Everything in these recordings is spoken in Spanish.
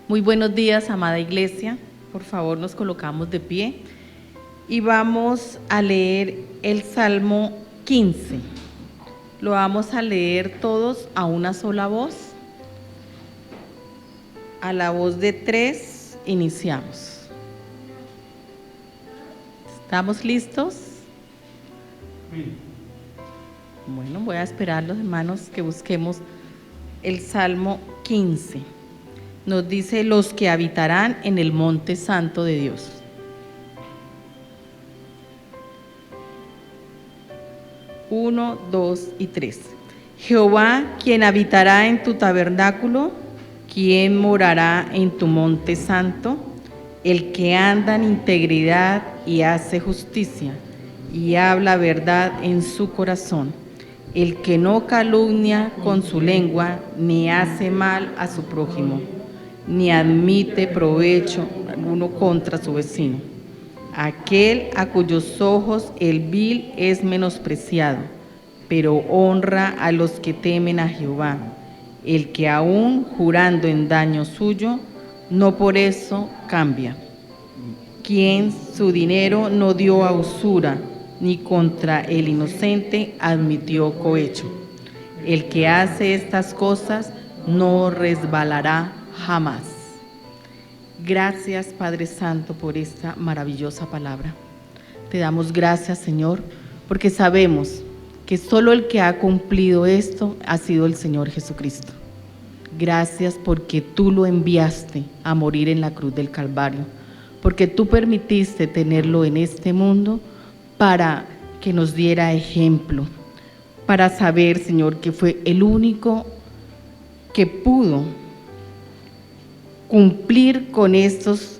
Muy buenos días, amada iglesia. Por favor, nos colocamos de pie y vamos a leer el Salmo 15. Lo vamos a leer todos a una sola voz. A la voz de 3 iniciamos. ¿Estamos listos? Sí. Bueno, voy a esperar, los hermanos, que busquemos el Salmo 15. Nos dice: los que habitarán en el monte santo de Dios. Uno, 2 y 3. Jehová, quien habitará en tu tabernáculo, quien morará en tu monte santo, el que anda en integridad y hace justicia, y habla verdad en su corazón, el que no calumnia con su lengua, ni hace mal a su prójimo, ni admite provecho alguno contra su vecino. Aquel a cuyos ojos el vil es menospreciado, pero honra a los que temen a Jehová. El que aún jurando en daño suyo, no por eso cambia. Quien su dinero no dio a usura, ni contra el inocente admitió cohecho. El que hace estas cosas no resbalará jamás. Gracias, Padre Santo, por esta maravillosa palabra. Te damos gracias, Señor, porque sabemos que solo el que ha cumplido esto ha sido el Señor Jesucristo. Gracias porque tú lo enviaste a morir en la cruz del Calvario, porque tú permitiste tenerlo en este mundo para que nos diera ejemplo, para saber, Señor, que fue el único que pudo cumplir con estos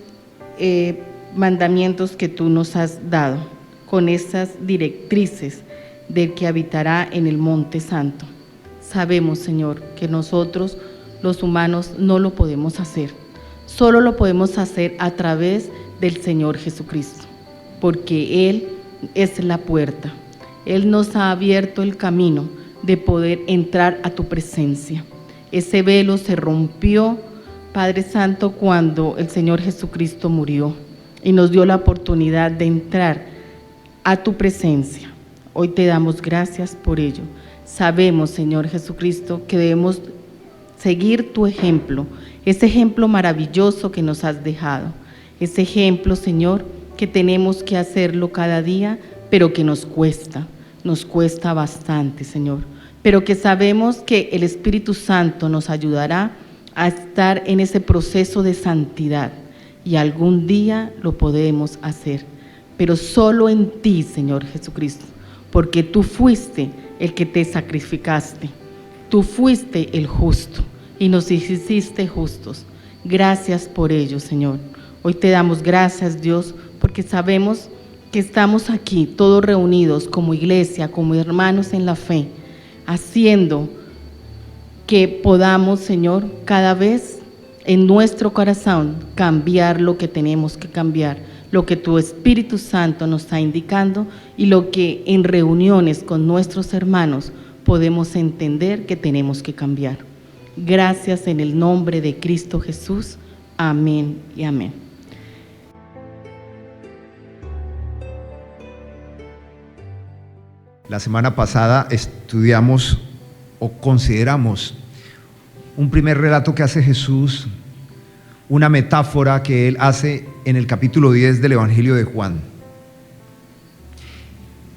mandamientos que tú nos has dado, con estas directrices del que habitará en el monte santo. Sabemos, Señor, que nosotros, los humanos, no lo podemos hacer. Solo lo podemos hacer a través del Señor Jesucristo, porque Él es la puerta. Él nos ha abierto el camino de poder entrar a tu presencia. Ese velo se rompió, Padre Santo, cuando el Señor Jesucristo murió y nos dio la oportunidad de entrar a tu presencia. Hoy te damos gracias por ello. Sabemos, Señor Jesucristo, que debemos seguir tu ejemplo, ese ejemplo maravilloso que nos has dejado, ese ejemplo, Señor, que tenemos que hacerlo cada día, pero que nos cuesta bastante, Señor, pero que sabemos que el Espíritu Santo nos ayudará a estar en ese proceso de santidad y algún día lo podemos hacer, pero solo en ti, Señor Jesucristo, porque tú fuiste el que te sacrificaste, tú fuiste el justo y nos hiciste justos. Gracias por ello, Señor. Hoy te damos gracias, Dios, porque sabemos que estamos aquí todos reunidos como iglesia, como hermanos en la fe, haciendo que podamos, Señor, cada vez en nuestro corazón cambiar lo que tenemos que cambiar, lo que tu Espíritu Santo nos está indicando y lo que en reuniones con nuestros hermanos podemos entender que tenemos que cambiar. Gracias en el nombre de Cristo Jesús. Amén y amén. La semana pasada estudiamos o consideramos un primer relato que hace Jesús, una metáfora que él hace en el capítulo 10 del Evangelio de Juan.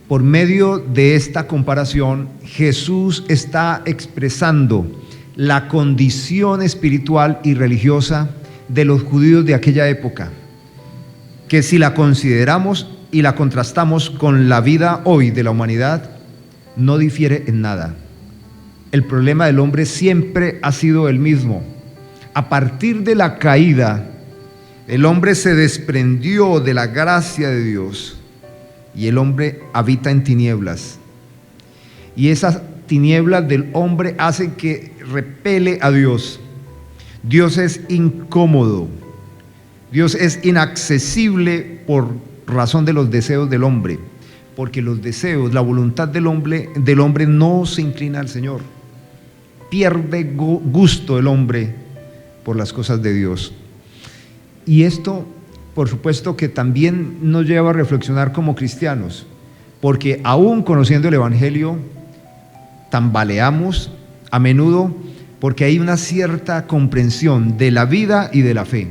Por medio de esta comparación, Jesús está expresando la condición espiritual y religiosa de los judíos de aquella época, que si la consideramos y la contrastamos con la vida hoy de la humanidad, no difiere en nada. El problema del hombre siempre ha sido el mismo. A partir de la caída, el hombre se desprendió de la gracia de Dios y el hombre habita en tinieblas. Y esas tinieblas del hombre hacen que repele a Dios. Dios es incómodo. Dios es inaccesible por razón de los deseos del hombre, porque los deseos, la voluntad del hombre no se inclina al Señor. Pierde gusto el hombre por las cosas de Dios. Y esto, por supuesto, que también nos lleva a reflexionar como cristianos, porque aún conociendo el Evangelio, tambaleamos a menudo porque hay una cierta comprensión de la vida y de la fe.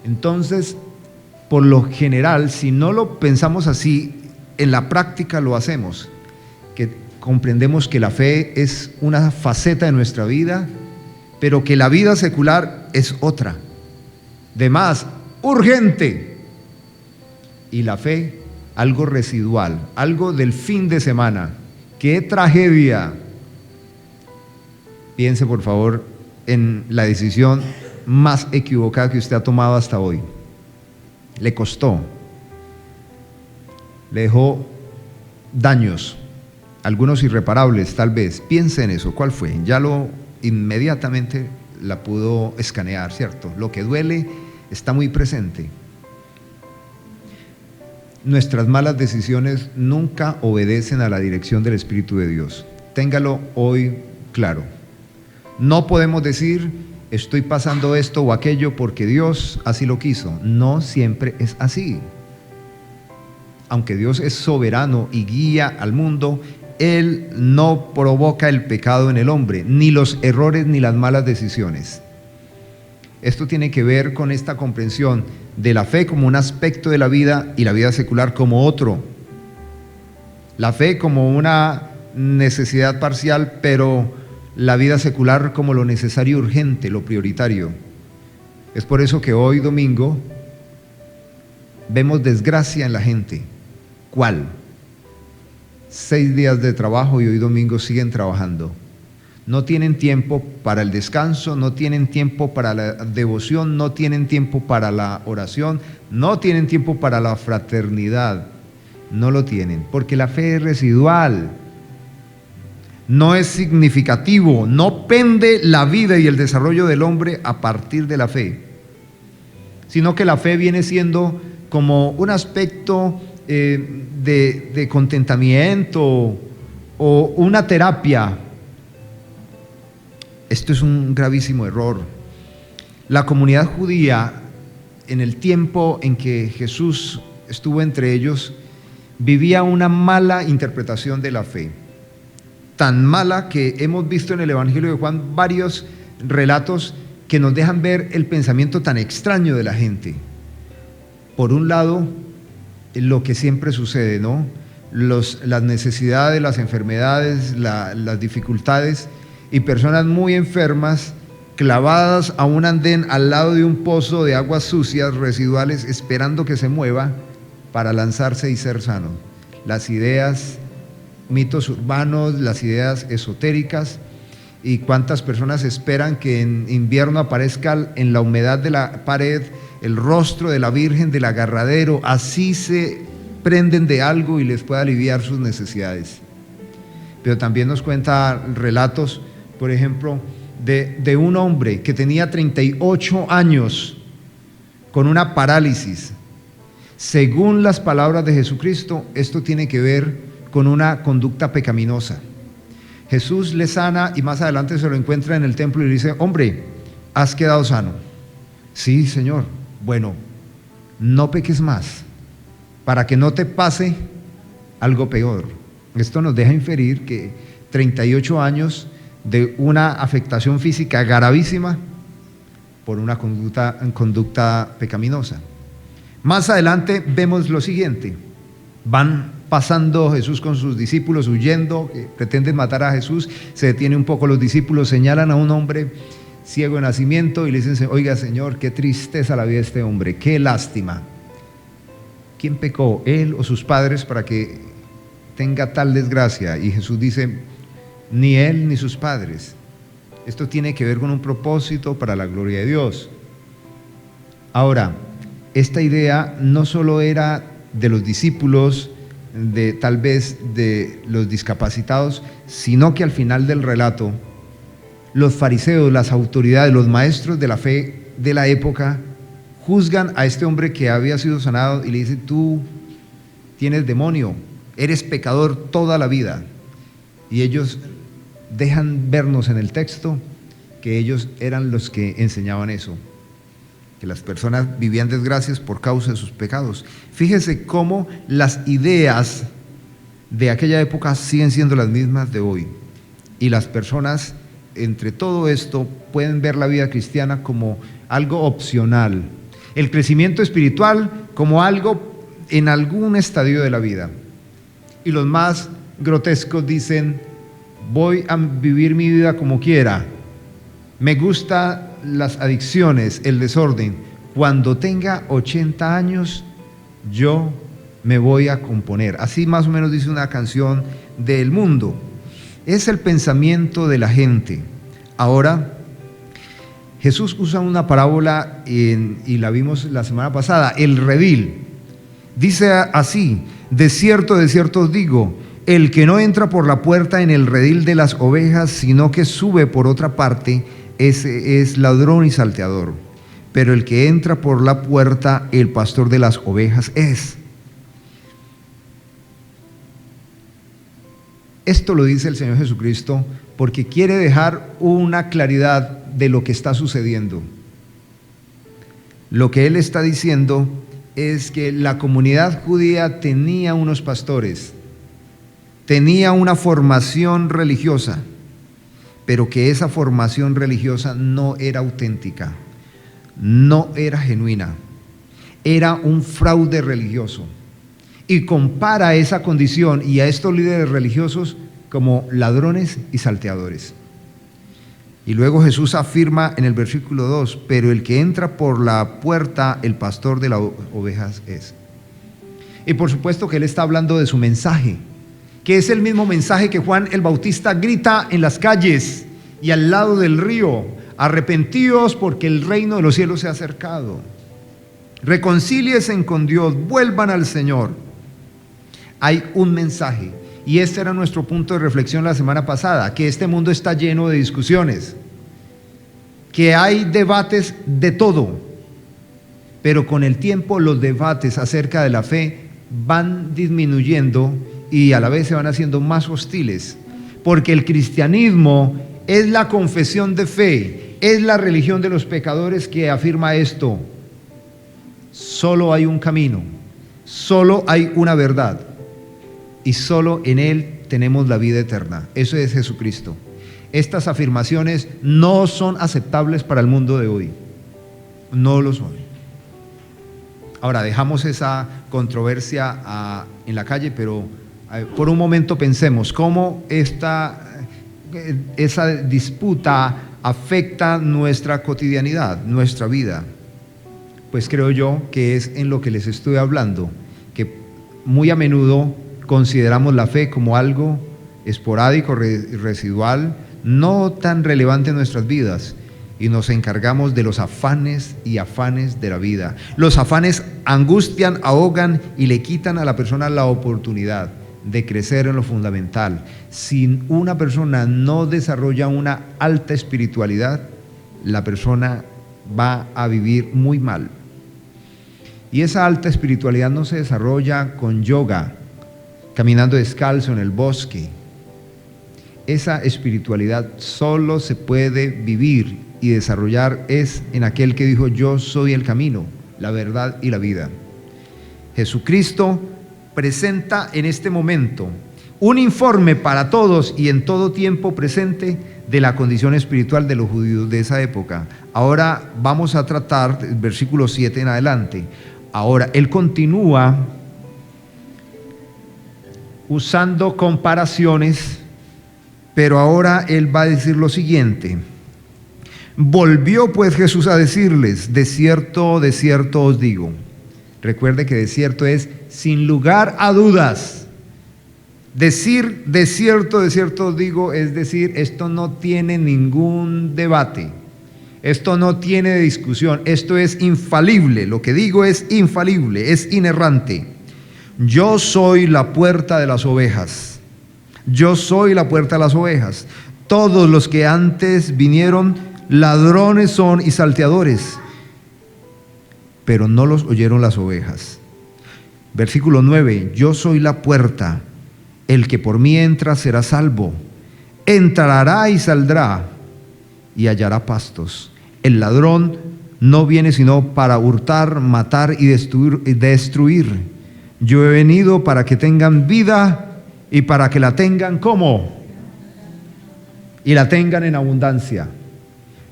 Entonces, por lo general, si no lo pensamos así, en la práctica lo hacemos, que comprendemos que la fe es una faceta de nuestra vida, pero que la vida secular es otra, de más urgente, y la fe algo residual, algo del fin de semana. ¡Qué tragedia! Piense por favor en la decisión más equivocada que usted ha tomado hasta hoy. Le costó, le dejó daños, algunos irreparables tal vez. Piense en eso, ¿cuál fue? Ya lo inmediatamente la pudo escanear, ¿cierto? Lo que duele está muy presente. Nuestras malas decisiones nunca obedecen a la dirección del Espíritu de Dios. Téngalo hoy claro. No podemos decir, estoy pasando esto o aquello porque Dios así lo quiso. No siempre es así. Aunque Dios es soberano y guía al mundo, Él no provoca el pecado en el hombre, ni los errores ni las malas decisiones. Esto tiene que ver con esta comprensión de la fe como un aspecto de la vida y la vida secular como otro. La fe como una necesidad parcial, pero la vida secular como lo necesario y urgente, lo prioritario. Es por eso que hoy domingo vemos desgracia en la gente. ¿Cuál? 6 días de trabajo y hoy domingo siguen trabajando. No tienen tiempo para el descanso, no tienen tiempo para la devoción, no tienen tiempo para la oración, no tienen tiempo para la fraternidad. No lo tienen, porque la fe es residual, no es significativo, no pende la vida y el desarrollo del hombre a partir de la fe, sino que la fe viene siendo como un aspecto de contentamiento o una terapia. Esto es un gravísimo error. La comunidad judía, en el tiempo en que Jesús estuvo entre ellos, vivía una mala interpretación de la fe. Tan mala que hemos visto en el Evangelio de Juan varios relatos que nos dejan ver el pensamiento tan extraño de la gente. Por un lado, lo que siempre sucede, ¿no? Las necesidades, las enfermedades, las dificultades, y personas muy enfermas clavadas a un andén al lado de un pozo de aguas sucias residuales, esperando que se mueva para lanzarse y ser sano. Las ideas, mitos urbanos, las ideas esotéricas, y cuántas personas esperan que en invierno aparezca en la humedad de la pared el rostro de la Virgen del Agarradero, así se prenden de algo y les pueda aliviar sus necesidades. Pero también nos cuenta relatos, por ejemplo, de un hombre que tenía 38 años con una parálisis. Según las palabras de Jesucristo, esto tiene que ver con una conducta pecaminosa. Jesús le sana y más adelante se lo encuentra en el templo y le dice: hombre, has quedado sano. Sí, Señor. Bueno, no peques más, para que no te pase algo peor. Esto nos deja inferir que 38 años de una afectación física gravísima por una conducta pecaminosa. Más adelante vemos lo siguiente: van pasando Jesús con sus discípulos huyendo, que pretenden matar a Jesús. Se detiene un poco, los discípulos señalan a un hombre ciego de nacimiento y le dicen: oiga, Señor, qué tristeza la vida de este hombre, qué lástima. ¿Quién pecó, él o sus padres, para que tenga tal desgracia? Y Jesús dice: ni él ni sus padres. Esto tiene que ver con un propósito para la gloria de Dios. Ahora, esta idea no solo era de los discípulos, tal vez de los discapacitados, sino que al final del relato, los fariseos, las autoridades, los maestros de la fe de la época, juzgan a este hombre que había sido sanado y le dicen: tú tienes demonio, eres pecador toda la vida. Y ellos dejan vernos en el texto que ellos eran los que enseñaban eso, que las personas vivían desgracias por causa de sus pecados. Fíjese cómo las ideas de aquella época siguen siendo las mismas de hoy, y las personas entre todo esto pueden ver la vida cristiana como algo opcional, el crecimiento espiritual como algo en algún estadio de la vida. Y los más grotescos dicen: voy a vivir mi vida como quiera, me gustan las adicciones, el desorden, cuando tenga 80 años yo me voy a componer. Así más o menos dice una canción del mundo. Es el pensamiento de la gente. Ahora, Jesús usa una parábola y la vimos la semana pasada, el redil. Dice así: de cierto os digo, el que no entra por la puerta en el redil de las ovejas, sino que sube por otra parte, ese es ladrón y salteador. Pero el que entra por la puerta, el pastor de las ovejas es. Esto lo dice el Señor Jesucristo porque quiere dejar una claridad de lo que está sucediendo. Lo que Él está diciendo es que la comunidad judía tenía unos pastores, tenía una formación religiosa, pero que esa formación religiosa no era auténtica, no era genuina, era un fraude religioso. Y compara esa condición y a estos líderes religiosos como ladrones y salteadores. Y luego Jesús afirma en el versículo 2: pero el que entra por la puerta, el pastor de las ovejas es. Y por supuesto que Él está hablando de su mensaje, que es el mismo mensaje que Juan el Bautista grita en las calles y al lado del río: arrepentíos porque el reino de los cielos se ha acercado. Reconcíliense con Dios, vuelvan al Señor. Hay un mensaje, y este era nuestro punto de reflexión la semana pasada, que este mundo está lleno de discusiones, que hay debates de todo, pero con el tiempo los debates acerca de la fe van disminuyendo y a la vez se van haciendo más hostiles, porque el cristianismo es la confesión de fe, es la religión de los pecadores que afirma esto: solo hay un camino, solo hay una verdad, y solo en Él tenemos la vida eterna. Eso es Jesucristo. Estas afirmaciones no son aceptables para el mundo de hoy, no lo son. Ahora dejamos esa controversia en la calle, pero por un momento pensemos cómo esa disputa afecta nuestra cotidianidad, nuestra vida. Pues creo yo que es en lo que les estoy hablando, que muy a menudo consideramos la fe como algo esporádico, residual, no tan relevante en nuestras vidas, y nos encargamos de los afanes y afanes de la vida. Los afanes angustian, ahogan y le quitan a la persona la oportunidad de crecer en lo fundamental. Si una persona no desarrolla una alta espiritualidad, la persona va a vivir muy mal. Y esa alta espiritualidad no se desarrolla con yoga, caminando descalzo en el bosque. Esa espiritualidad solo se puede vivir y desarrollar es en aquel que dijo: yo soy el camino, la verdad y la vida. Jesucristo presenta en este momento un informe para todos y en todo tiempo presente de la condición espiritual de los judíos de esa época. Ahora vamos a tratar el versículo 7 en adelante. Ahora Él continúa usando comparaciones, pero ahora Él va a decir lo siguiente: volvió pues Jesús a decirles: de cierto os digo. Recuerde que de cierto es sin lugar a dudas. Decir de cierto os digo es decir, esto no tiene ningún debate, esto no tiene discusión, esto es infalible. Lo que digo es infalible, es inerrante. Yo soy la puerta de las ovejas. Yo soy la puerta de las ovejas. Todos los que antes vinieron, ladrones son y salteadores, pero no los oyeron las ovejas. Versículo 9: yo soy la puerta. El que por mí entra será salvo. Entrará y saldrá y hallará pastos. El ladrón no viene sino para hurtar, matar y destruir. Yo he venido para que tengan vida y para que la tengan ¿cómo? Y la tengan en abundancia.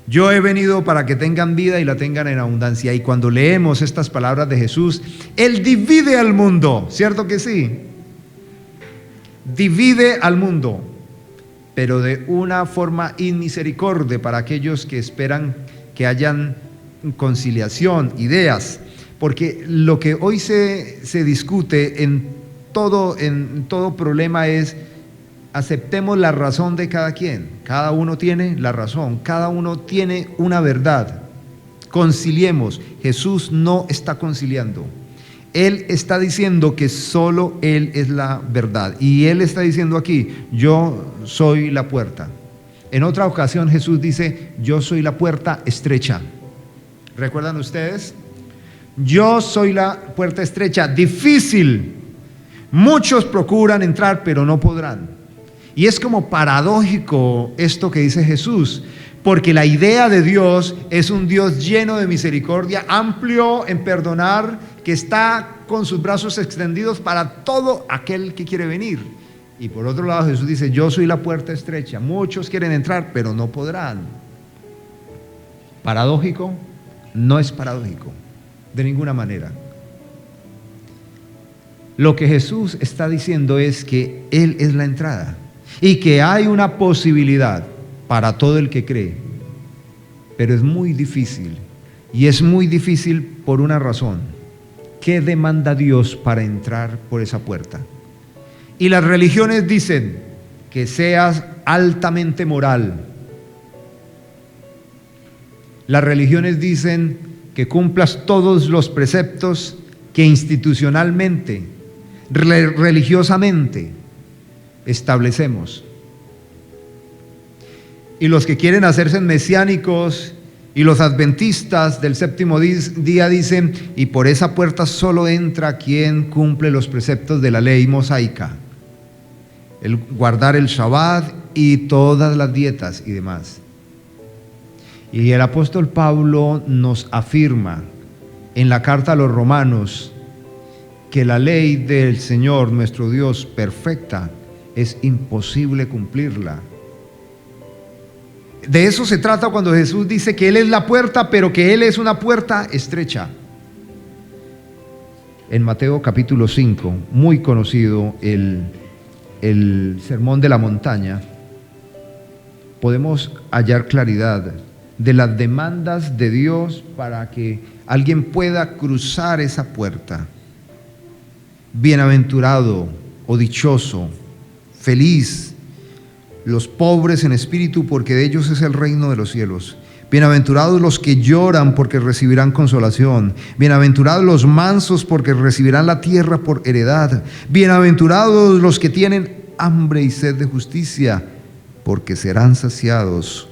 Yo he venido para que tengan vida y la tengan en abundancia. Y cuando leemos estas palabras de Jesús, Él divide al mundo, ¿cierto que sí? Divide al mundo, pero de una forma inmisericordia para aquellos que esperan que hayan conciliación, ideas. Porque lo que hoy se discute en todo problema es: aceptemos la razón de cada quien. Cada uno tiene la razón, cada uno tiene una verdad. Conciliemos. Jesús no está conciliando. Él está diciendo que solo Él es la verdad. Y Él está diciendo aquí: yo soy la puerta. En otra ocasión Jesús dice: yo soy la puerta estrecha. ¿Recuerdan ustedes? Yo soy la puerta estrecha, difícil. Muchos procuran entrar, pero no podrán. Y es como paradójico esto que dice Jesús, porque la idea de Dios es un Dios lleno de misericordia, amplio en perdonar, que está con sus brazos extendidos para todo aquel que quiere venir. Y por otro lado Jesús dice: yo soy la puerta estrecha. Muchos quieren entrar, pero no podrán. ¿Paradójico? No es paradójico, de ninguna manera. Lo que Jesús está diciendo es que Él es la entrada y que hay una posibilidad para todo el que cree, pero es muy difícil, y es muy difícil por una razón: ¿qué demanda Dios para entrar por esa puerta? Y las religiones dicen que seas altamente moral. Las religiones dicen que cumplas todos los preceptos que institucionalmente, religiosamente establecemos. Y los que quieren hacerse mesiánicos y los adventistas del séptimo día dicen: y por esa puerta solo entra quien cumple los preceptos de la ley mosaica, el guardar el Shabbat y todas las dietas y demás. Y el apóstol Pablo nos afirma en la carta a los Romanos que la ley del Señor nuestro Dios perfecta, es imposible cumplirla. De eso se trata cuando Jesús dice que Él es la puerta, pero que Él es una puerta estrecha. En Mateo capítulo 5, muy conocido el sermón de la montaña, podemos hallar claridad de las demandas de Dios para que alguien pueda cruzar esa puerta. Bienaventurado o dichoso, feliz, los pobres en espíritu, porque de ellos es el reino de los cielos. Bienaventurados los que lloran, porque recibirán consolación. Bienaventurados los mansos, porque recibirán la tierra por heredad. Bienaventurados los que tienen hambre y sed de justicia, porque serán saciados.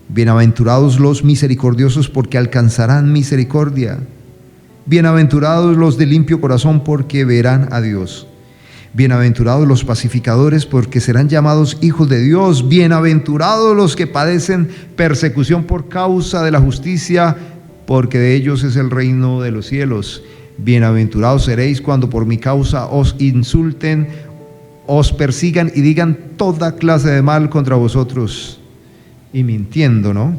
Bienaventurados los misericordiosos, porque alcanzarán misericordia. Bienaventurados los de limpio corazón, porque verán a Dios. Bienaventurados los pacificadores, porque serán llamados hijos de Dios. Bienaventurados los que padecen persecución por causa de la justicia, porque de ellos es el reino de los cielos. Bienaventurados seréis cuando por mi causa os insulten, os persigan y digan toda clase de mal contra vosotros, y mintiendo, ¿no?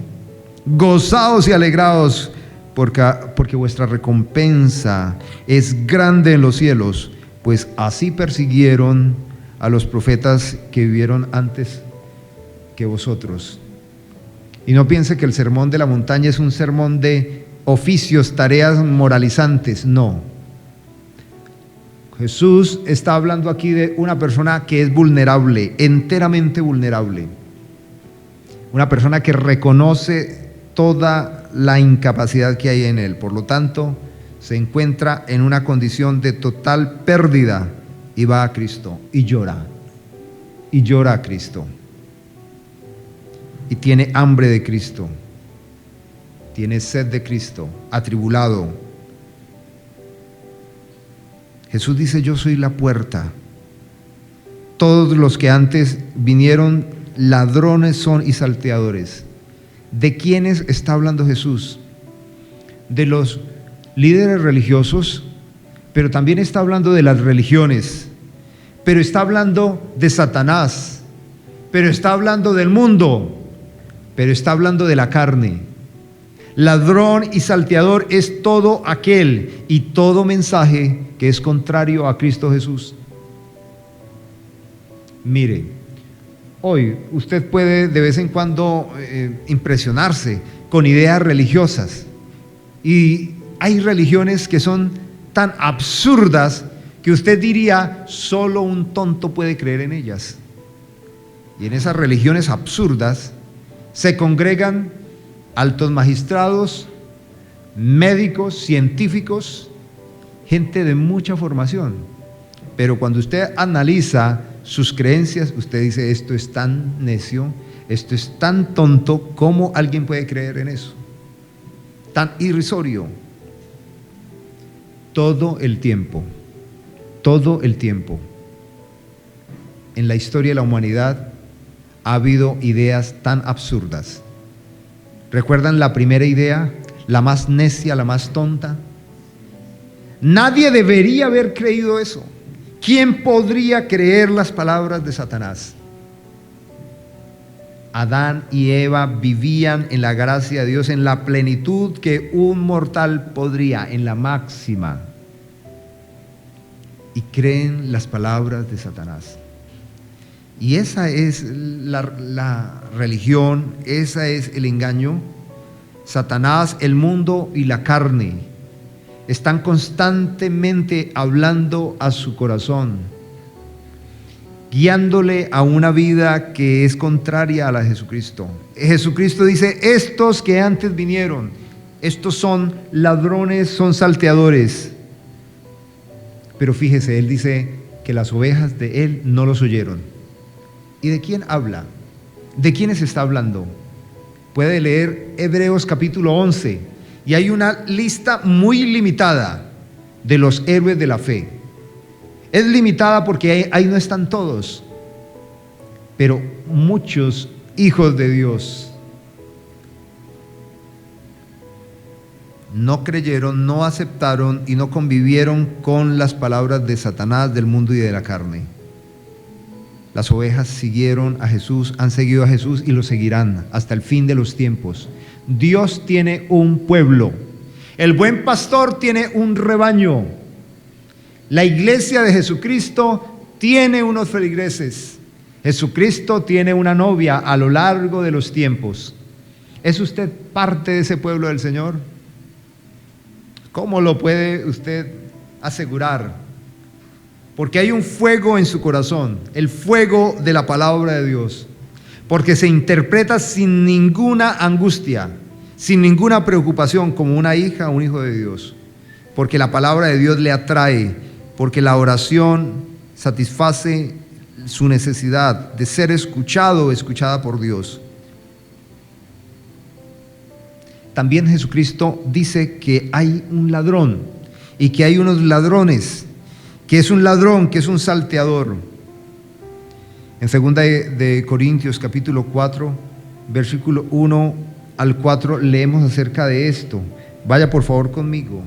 Gozaos y alegraos, porque vuestra recompensa es grande en los cielos, pues así persiguieron a los profetas que vivieron antes que vosotros. Y no piense que el sermón de la montaña es un sermón de oficios, tareas moralizantes, no. Jesús está hablando aquí de una persona que es vulnerable, enteramente vulnerable. Una persona que reconoce toda la incapacidad que hay en él. Por lo tanto, se encuentra en una condición de total pérdida y va a Cristo y llora a Cristo. Y tiene hambre de Cristo, tiene sed de Cristo, atribulado. Jesús dice: yo soy la puerta. Todos los que antes vinieron ladrones son y salteadores. ¿De quiénes está hablando Jesús? De los líderes religiosos, pero también está hablando de las religiones, pero está hablando de Satanás, pero está hablando del mundo, pero está hablando de la carne. Ladrón y salteador es todo aquel y todo mensaje que es contrario a Cristo Jesús. Mire, hoy usted puede de vez en cuando impresionarse con ideas religiosas, y hay religiones que son tan absurdas que usted diría, solo un tonto puede creer en ellas. Y en esas religiones absurdas se congregan altos magistrados, médicos, científicos, gente de mucha formación. Pero cuando usted analiza sus creencias, usted dice, esto es tan necio, esto es tan tonto, ¿cómo alguien puede creer en eso? Tan irrisorio. Todo el tiempo, en la historia de la humanidad ha habido ideas tan absurdas. ¿Recuerdan la primera idea? La más necia, la más tonta. Nadie debería haber creído eso. ¿Quién podría creer las palabras de Satanás? Adán y Eva vivían en la gracia de Dios, en la plenitud que un mortal podría, en la máxima. Y creen las palabras de Satanás. Y esa es la religión, ese es el engaño. Satanás, el mundo y la carne están constantemente hablando a su corazón, guiándole a una vida que es contraria a la de Jesucristo. Jesucristo dice, estos que antes vinieron, estos son ladrones, son salteadores. Pero fíjese, Él dice que las ovejas de Él no los oyeron. ¿Y de quién habla? ¿De quiénes está hablando? Puede leer Hebreos capítulo 11 y hay una lista muy limitada de los héroes de la fe. Es limitada porque ahí no están todos, pero muchos hijos de Dios no creyeron, no aceptaron y no convivieron con las palabras de Satanás, del mundo y de la carne. Las ovejas siguieron a Jesús, han seguido a Jesús y lo seguirán hasta el fin de los tiempos. Dios tiene un pueblo. El buen pastor tiene un rebaño. La iglesia de Jesucristo tiene unos feligreses. Jesucristo tiene una novia a lo largo de los tiempos. ¿Es usted parte de ese pueblo del Señor? ¿Cómo lo puede usted asegurar? Porque hay un fuego en su corazón, el fuego de la palabra de Dios, porque se interpreta sin ninguna angustia, sin ninguna preocupación, como una hija o un hijo de Dios, porque la palabra de Dios le atrae, porque la oración satisface su necesidad de ser escuchado o escuchada por Dios. También Jesucristo dice que hay un ladrón y que hay unos ladrones, que es un ladrón, que es un salteador. En 2 de Corintios capítulo 4, versículo 1 al 4 leemos acerca de esto. Vaya por favor conmigo.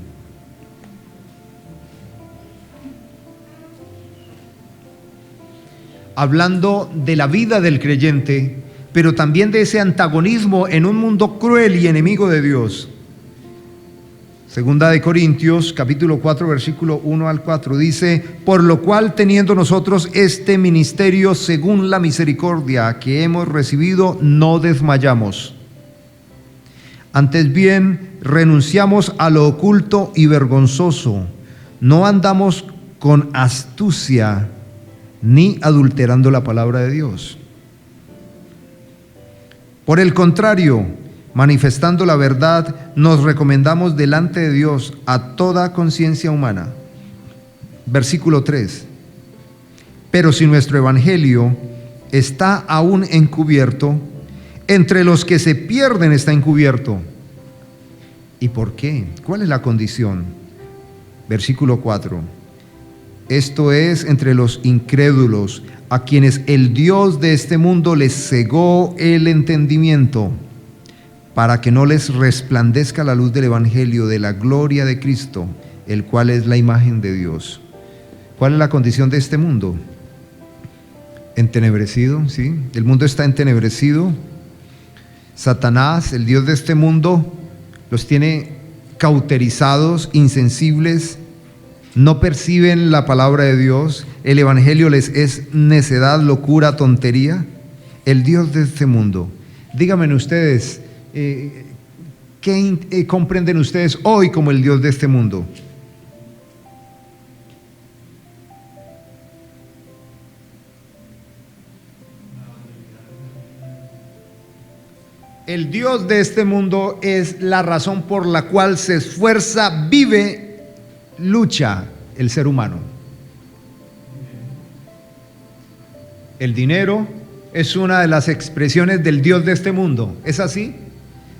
Hablando de la vida del creyente, pero también de ese antagonismo en un mundo cruel y enemigo de Dios. Segunda de Corintios, capítulo 4, versículo 1 al 4, dice, por lo cual teniendo nosotros este ministerio según la misericordia que hemos recibido, no desmayamos. Antes bien, renunciamos a lo oculto y vergonzoso, no andamos con astucia, ni adulterando la palabra de Dios. Por el contrario, manifestando la verdad, nos recomendamos delante de Dios a toda conciencia humana. Versículo 3. Pero si nuestro evangelio está aún encubierto, entre los que se pierden está encubierto. ¿Y por qué? ¿Cuál es la condición? Versículo 4. Esto es entre los incrédulos, a quienes el Dios de este mundo les cegó el entendimiento, para que no les resplandezca la luz del Evangelio de la gloria de Cristo, el cual es la imagen de Dios. ¿Cuál es la condición de este mundo? Entenebrecido, ¿sí? El mundo está entenebrecido. Satanás, el Dios de este mundo, los tiene cauterizados, insensibles, no perciben la palabra de Dios. El Evangelio les es necedad, locura, tontería. El Dios de este mundo. Díganme ustedes, ¿qué comprenden ustedes hoy como el Dios de este mundo? El Dios de este mundo es la razón por la cual se esfuerza, vive, lucha el ser humano. El dinero es una de las expresiones del Dios de este mundo. ¿Es así?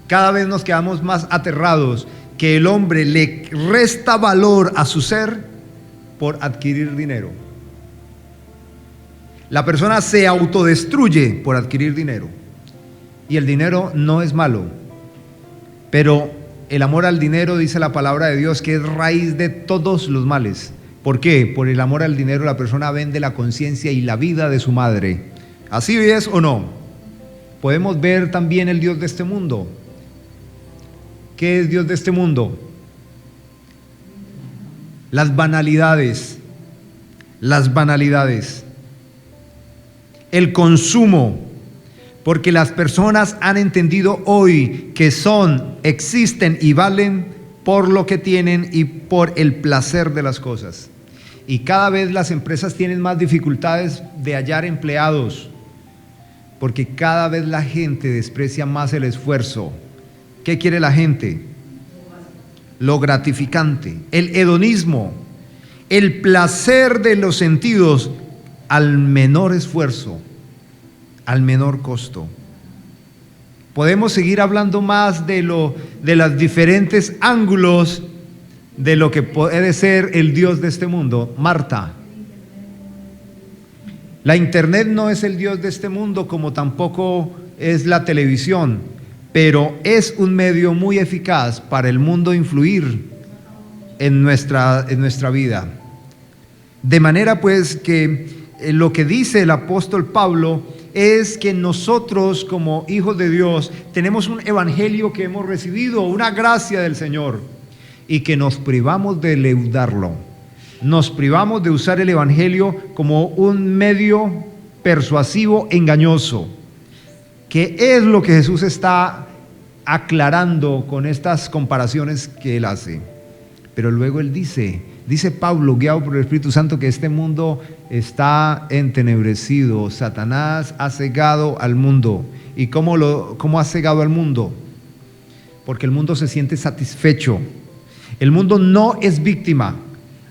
Cada vez nos quedamos más aterrados que el hombre le resta valor a su ser por adquirir dinero. La persona se autodestruye por adquirir dinero. Y el dinero no es malo, pero el amor al dinero, dice la palabra de Dios, que es raíz de todos los males. ¿Por qué? Por el amor al dinero la persona vende la conciencia y la vida de su madre. ¿Así es o no? Podemos ver también el Dios de este mundo. ¿Qué es Dios de este mundo? Las banalidades, el consumo. Porque las personas han entendido hoy que existen y valen por lo que tienen y por el placer de las cosas. Y cada vez las empresas tienen más dificultades de hallar empleados, porque cada vez la gente desprecia más el esfuerzo. ¿Qué quiere la gente? Lo gratificante, el hedonismo, el placer de los sentidos al menor esfuerzo, al menor costo. Podemos seguir hablando más de los diferentes ángulos de lo que puede ser el Dios de este mundo. Marta, la internet no es el Dios de este mundo, como tampoco es la televisión, pero es un medio muy eficaz para el mundo influir en nuestra vida. De manera pues que lo que dice el apóstol Pablo es que nosotros como hijos de Dios tenemos un evangelio que hemos recibido, una gracia del Señor, y que nos privamos de leudarlo, nos privamos de usar el evangelio como un medio persuasivo engañoso. ¿Qué es lo que Jesús está aclarando con estas comparaciones que él hace? Pero luego él dice Pablo, guiado por el Espíritu Santo, que este mundo está entenebrecido. Satanás ha cegado al mundo. ¿Y cómo ha cegado al mundo? Porque el mundo se siente satisfecho. El mundo no es víctima.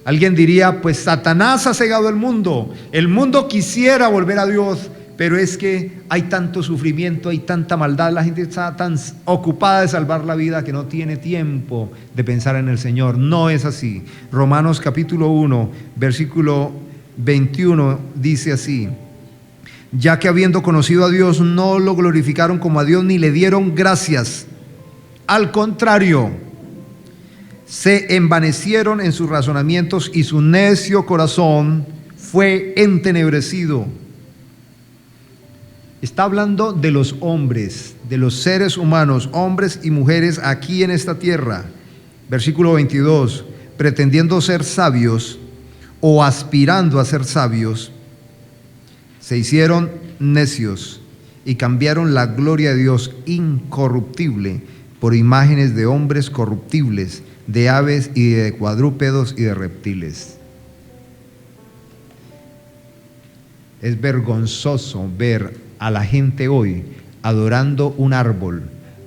Alguien diría, pues Satanás ha cegado al mundo. El mundo quisiera volver a Dios, pero es que hay tanto sufrimiento, hay tanta maldad, la gente está tan ocupada de salvar la vida que no tiene tiempo de pensar en el Señor. No es así. Romanos capítulo 1, versículo 21 dice así: ya que habiendo conocido a Dios, no lo glorificaron como a Dios ni le dieron gracias. Al contrario, se envanecieron en sus razonamientos y su necio corazón fue entenebrecido. Está hablando de los hombres, de los seres humanos, hombres y mujeres aquí en esta tierra. Versículo 22, pretendiendo ser sabios o aspirando a ser sabios, se hicieron necios y cambiaron la gloria de Dios incorruptible por imágenes de hombres corruptibles, de aves y de cuadrúpedos y de reptiles. Es vergonzoso ver a la gente hoy adorando un árbol,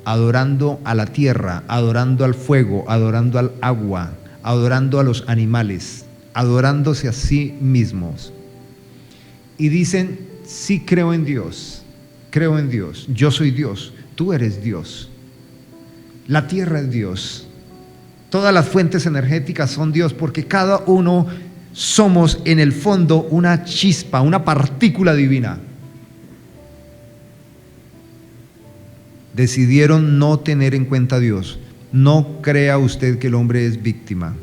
adorando a la tierra, adorando al fuego, adorando al agua, adorando a los animales, adorándose a sí mismos. Y dicen, sí, creo en Dios, yo soy Dios, tú eres Dios, la tierra es Dios, todas las fuentes energéticas son Dios, porque cada uno somos en el fondo una chispa, una partícula divina. Decidieron no tener en cuenta a Dios. No crea usted que el hombre es víctima.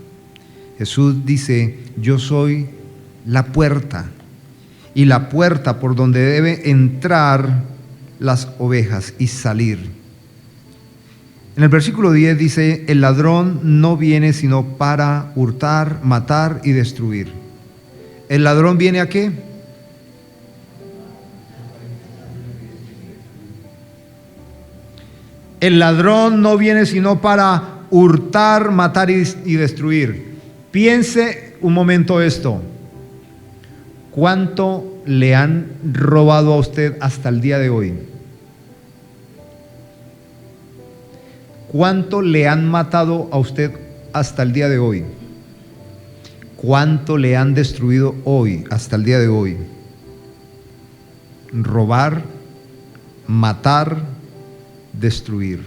Jesús dice: yo soy la puerta, y la puerta por donde debe entrar las ovejas y salir. En el versículo 10 dice: el ladrón no viene sino para hurtar, matar y destruir. ¿El ladrón viene a qué? El ladrón no viene sino para hurtar, matar y destruir. Piense un momento esto. ¿Cuánto le han robado a usted hasta el día de hoy? ¿Cuánto le han matado a usted hasta el día de hoy? ¿Cuánto le han destruido hoy, hasta el día de hoy? Robar, matar, destruir.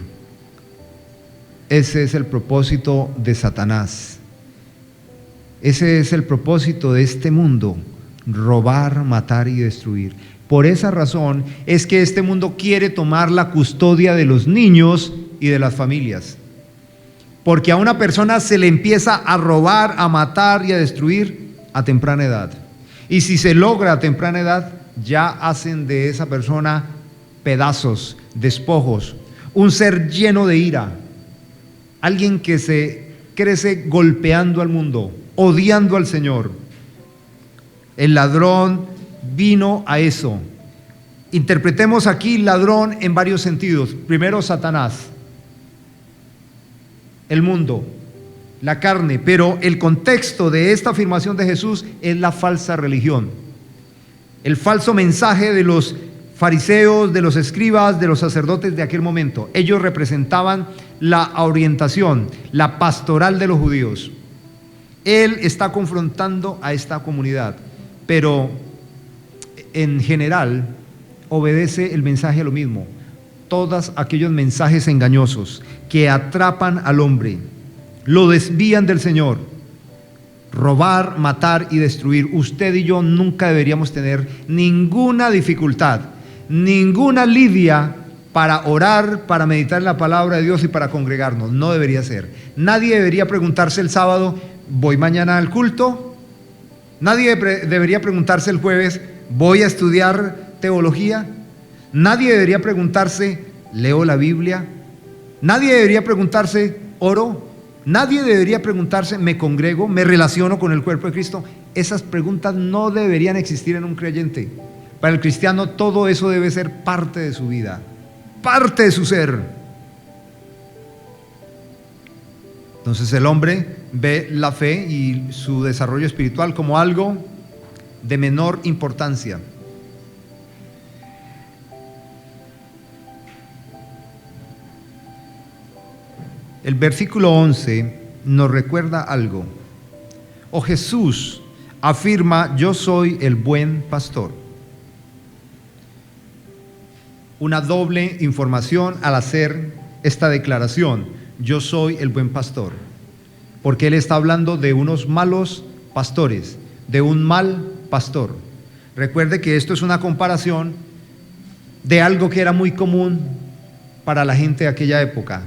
Ese es el propósito de Satanás. Ese es el propósito de este mundo: robar, matar y destruir. Por esa razón es que este mundo quiere tomar la custodia de los niños y de las familias. Porque a una persona se le empieza a robar, a matar y a destruir a temprana edad. Y si se logra a temprana edad, ya hacen de esa persona pedazos, despojos, un ser lleno de ira, alguien que se crece golpeando al mundo, odiando al Señor. El ladrón vino a eso. Interpretemos aquí ladrón en varios sentidos. Primero, Satanás, el mundo, la carne, pero el contexto de esta afirmación de Jesús es la falsa religión, el falso mensaje de los fariseos, de los escribas, de los sacerdotes de aquel momento. Ellos representaban la orientación, la pastoral de los judíos. Él está confrontando a esta comunidad, pero en general obedece el mensaje a lo mismo. Todos aquellos mensajes engañosos que atrapan al hombre, lo desvían del Señor. Robar, matar y destruir. Usted y yo nunca deberíamos tener ninguna dificultad, ninguna lidia para orar, para meditar en la palabra de Dios y para congregarnos. No debería ser. Nadie debería preguntarse el sábado: ¿voy mañana al culto? Nadie debería preguntarse el jueves: ¿voy a estudiar teología? Nadie debería preguntarse: ¿leo la Biblia? Nadie debería preguntarse: ¿oro? Nadie debería preguntarse: ¿me congrego? ¿Me relaciono con el cuerpo de Cristo? Esas preguntas no deberían existir en un creyente. Para el cristiano todo eso debe ser parte de su vida, parte de su ser. Entonces el hombre ve la fe y su desarrollo espiritual como algo de menor importancia. El versículo 11 nos recuerda algo. O Jesús afirma: yo soy el buen pastor. Una doble información al hacer esta declaración: yo soy el buen pastor. Porque Él está hablando de unos malos pastores, de un mal pastor. Recuerde que esto es una comparación de algo que era muy común para la gente de aquella época.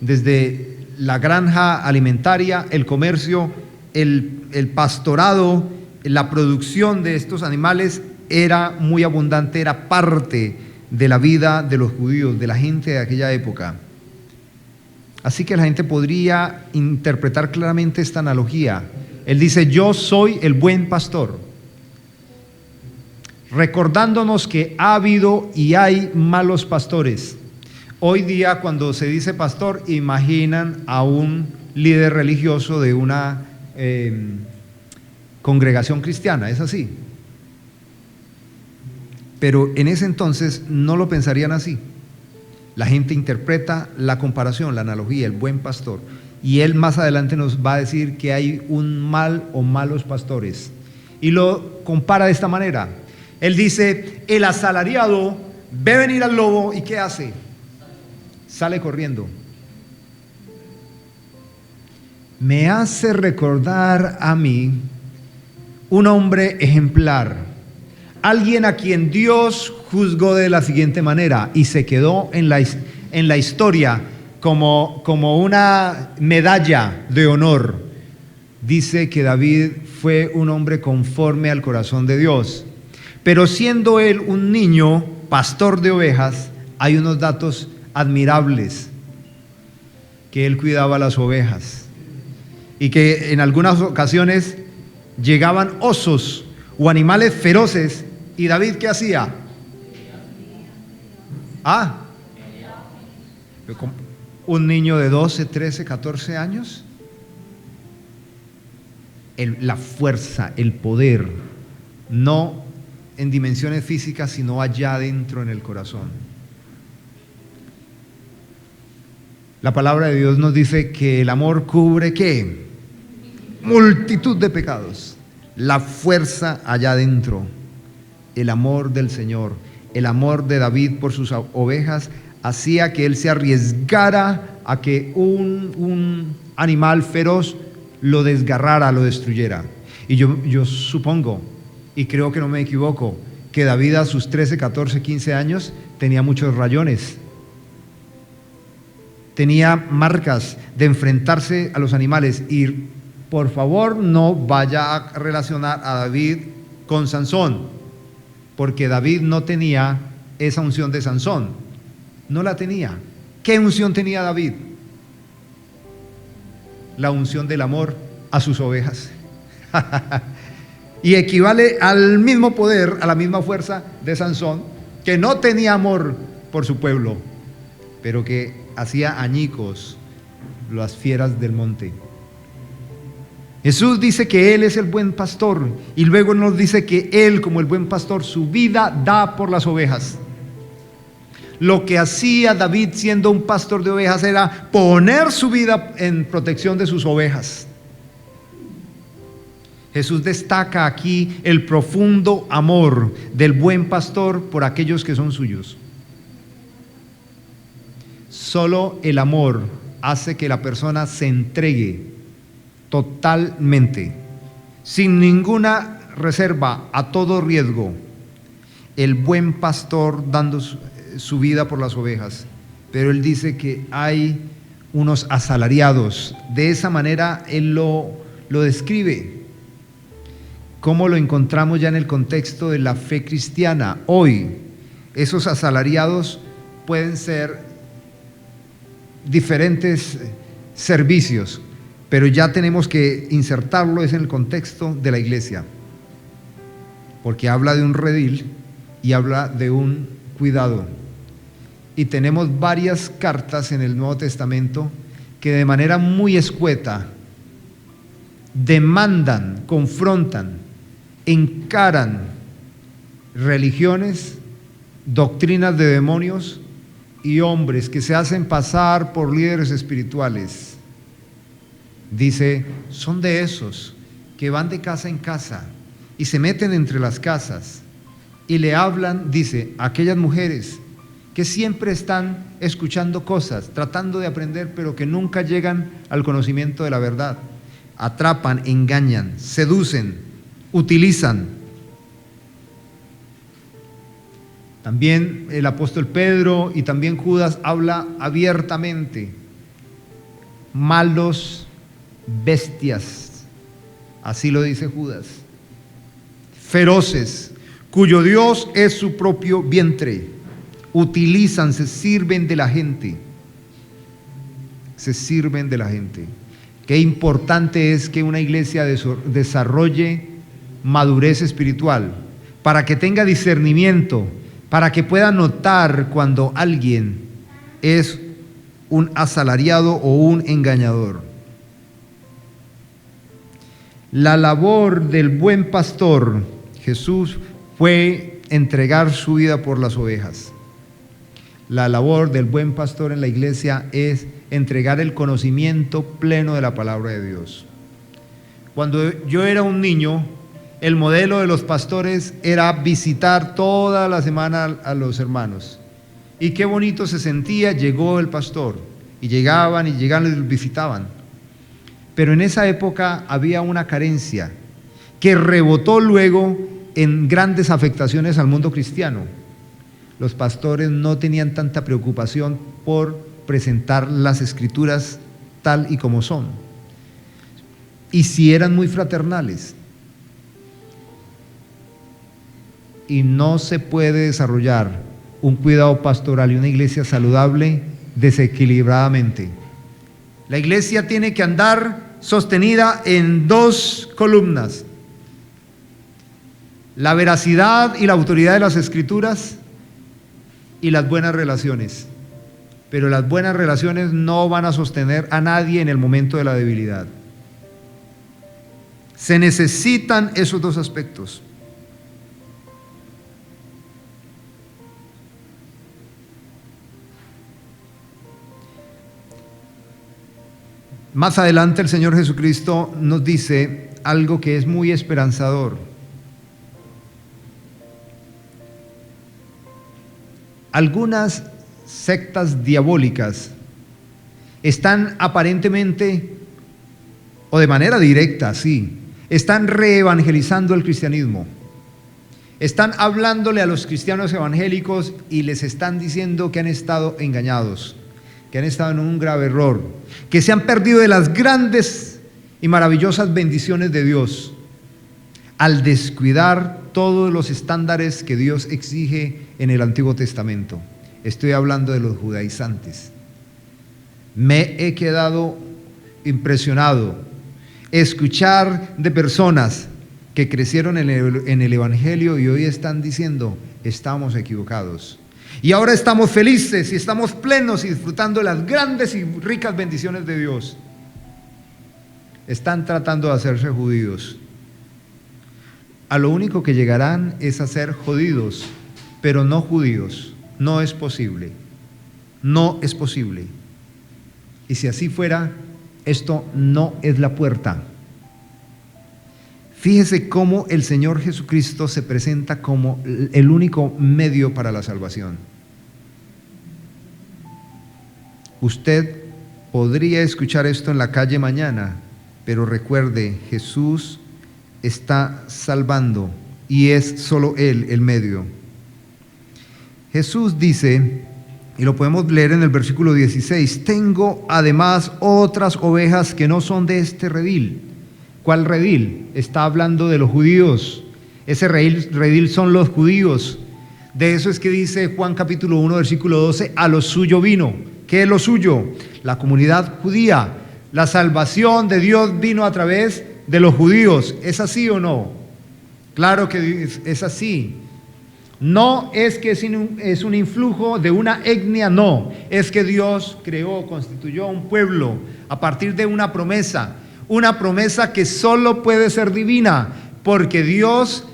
Desde la granja alimentaria, el comercio, el pastorado, la producción de estos animales era muy abundante, era parte de la vida de los judíos, de la gente de aquella época. Así que la gente podría interpretar claramente esta analogía. Él dice: yo soy el buen pastor, recordándonos que ha habido y hay malos pastores. Hoy día, cuando se dice pastor, imaginan a un líder religioso de una congregación cristiana, ¿es así? Pero en ese entonces no lo pensarían así. La gente interpreta la comparación, la analogía, el buen pastor. Y él más adelante nos va a decir que hay un mal o malos pastores. Y lo compara de esta manera. Él dice: el asalariado ve venir al lobo y ¿qué hace? Sale corriendo. Me hace recordar a mí un hombre ejemplar, alguien a quien Dios juzgó de la siguiente manera y se quedó en en la historia como una medalla de honor. Dice que David fue un hombre conforme al corazón de Dios. Pero siendo él un niño, pastor de ovejas, hay unos datos admirables: que él cuidaba las ovejas y que en algunas ocasiones llegaban osos o animales feroces. ¿Y David qué hacía? Un niño de 12, 13, 14 años. La fuerza, el poder, no en dimensiones físicas, sino allá adentro en el corazón. La palabra de Dios nos dice que el amor cubre ¿qué? Multitud de pecados. La fuerza allá adentro, el amor del Señor, el amor de David por sus ovejas, hacía que él se arriesgara a que un animal feroz lo desgarrara, lo destruyera. Y yo supongo, y creo que no me equivoco, que David a sus 13, 14, 15 años tenía muchos rayones. Tenía marcas de enfrentarse a los animales. Y por favor no vaya a relacionar a David con Sansón, porque David no tenía esa unción de Sansón. No la tenía. ¿Qué unción tenía David? La unción del amor a sus ovejas. Y equivale al mismo poder, a la misma fuerza de Sansón, que no tenía amor por su pueblo, pero que hacía añicos las fieras del monte. Jesús dice que Él es el buen pastor, y luego nos dice que Él, como el buen pastor, su vida da por las ovejas. Lo que hacía David siendo un pastor de ovejas era poner su vida en protección de sus ovejas. Jesús destaca aquí el profundo amor del buen pastor por aquellos que son suyos. Solo el amor hace que la persona se entregue totalmente, sin ninguna reserva, a todo riesgo. El buen pastor dando su vida por las ovejas. Pero él dice que hay unos asalariados. De esa manera él lo describe. ¿Cómo lo encontramos ya en el contexto de la fe cristiana? Hoy, esos asalariados pueden ser diferentes servicios, pero ya tenemos que insertarlo es en el contexto de la iglesia, porque habla de un redil y habla de un cuidado. Y tenemos varias cartas en el Nuevo Testamento que de manera muy escueta demandan, confrontan, encaran religiones, doctrinas de demonios y hombres que se hacen pasar por líderes espirituales. Dice, son de esos que van de casa en casa y se meten entre las casas y le hablan, dice, a aquellas mujeres que siempre están escuchando cosas, tratando de aprender, pero que nunca llegan al conocimiento de la verdad. Atrapan, engañan, seducen, utilizan. También el apóstol Pedro y también Judas habla abiertamente. Malos bestias, así lo dice Judas. Feroces, cuyo Dios es su propio vientre. Utilizan, se sirven de la gente. Se sirven de la gente. Qué importante es que una iglesia desarrolle madurez espiritual, para que tenga discernimiento, para que pueda notar cuando alguien es un asalariado o un engañador. La labor del buen pastor, Jesús, fue entregar su vida por las ovejas. La labor del buen pastor en la iglesia es entregar el conocimiento pleno de la palabra de Dios. Cuando yo era un niño, el modelo de los pastores era visitar toda la semana a los hermanos. Y qué bonito se sentía, llegó el pastor, y llegaban y los visitaban. Pero en esa época había una carencia que rebotó luego en grandes afectaciones al mundo cristiano. Los pastores no tenían tanta preocupación por presentar las escrituras tal y como son. Y si eran muy fraternales. Y no se puede desarrollar un cuidado pastoral y una iglesia saludable desequilibradamente. La iglesia tiene que andar sostenida en dos columnas: la veracidad y la autoridad de las escrituras y las buenas relaciones. Pero las buenas relaciones no van a sostener a nadie en el momento de la debilidad. Se necesitan esos dos aspectos. Más adelante el Señor Jesucristo nos dice algo que es muy esperanzador. Algunas sectas diabólicas están aparentemente, o de manera directa, sí, están reevangelizando el cristianismo. Están hablándole a los cristianos evangélicos y les están diciendo que han estado engañados, que han estado en un grave error, que se han perdido de las grandes y maravillosas bendiciones de Dios al descuidar todos los estándares que Dios exige en el Antiguo Testamento. Estoy hablando de los judaizantes. Me he quedado impresionado escuchar de personas que crecieron en el Evangelio y hoy están diciendo: estamos equivocados. Y ahora estamos felices y estamos plenos y disfrutando de las grandes y ricas bendiciones de Dios. Están tratando de hacerse judíos. A lo único que llegarán es a ser jodidos, pero no judíos. No es posible. No es posible. Y si así fuera, esto no es la puerta. Fíjese cómo el Señor Jesucristo se presenta como el único medio para la salvación. Usted podría escuchar esto en la calle mañana, pero recuerde, Jesús está salvando y es solo Él el medio. Jesús dice, y lo podemos leer en el versículo 16: tengo además otras ovejas que no son de este redil. ¿Cuál redil? Está hablando de los judíos. Ese redil son los judíos. De eso es que dice Juan capítulo 1 versículo 12: a lo suyo vino. ¿Qué es lo suyo? La comunidad judía. La salvación de Dios vino a través de los judíos. ¿Es así o no? Claro que es así. No es que es un influjo de una etnia, no. Es que Dios creó, constituyó un pueblo a partir de una promesa que solo puede ser divina, porque Dios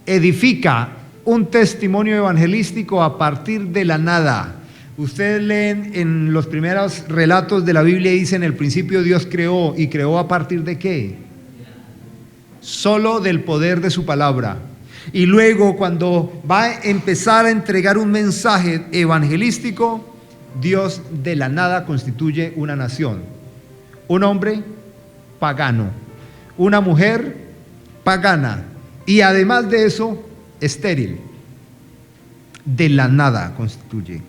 edifica un testimonio evangelístico a partir de la nada. Ustedes leen en los primeros relatos de la Biblia y dice: en el principio Dios creó, ¿y creó a partir de qué? Solo del poder de su palabra. Y luego, cuando va a empezar a entregar un mensaje evangelístico, Dios de la nada constituye una nación. Un hombre pagano, una mujer pagana, y además de eso, estéril. De la nada constituye.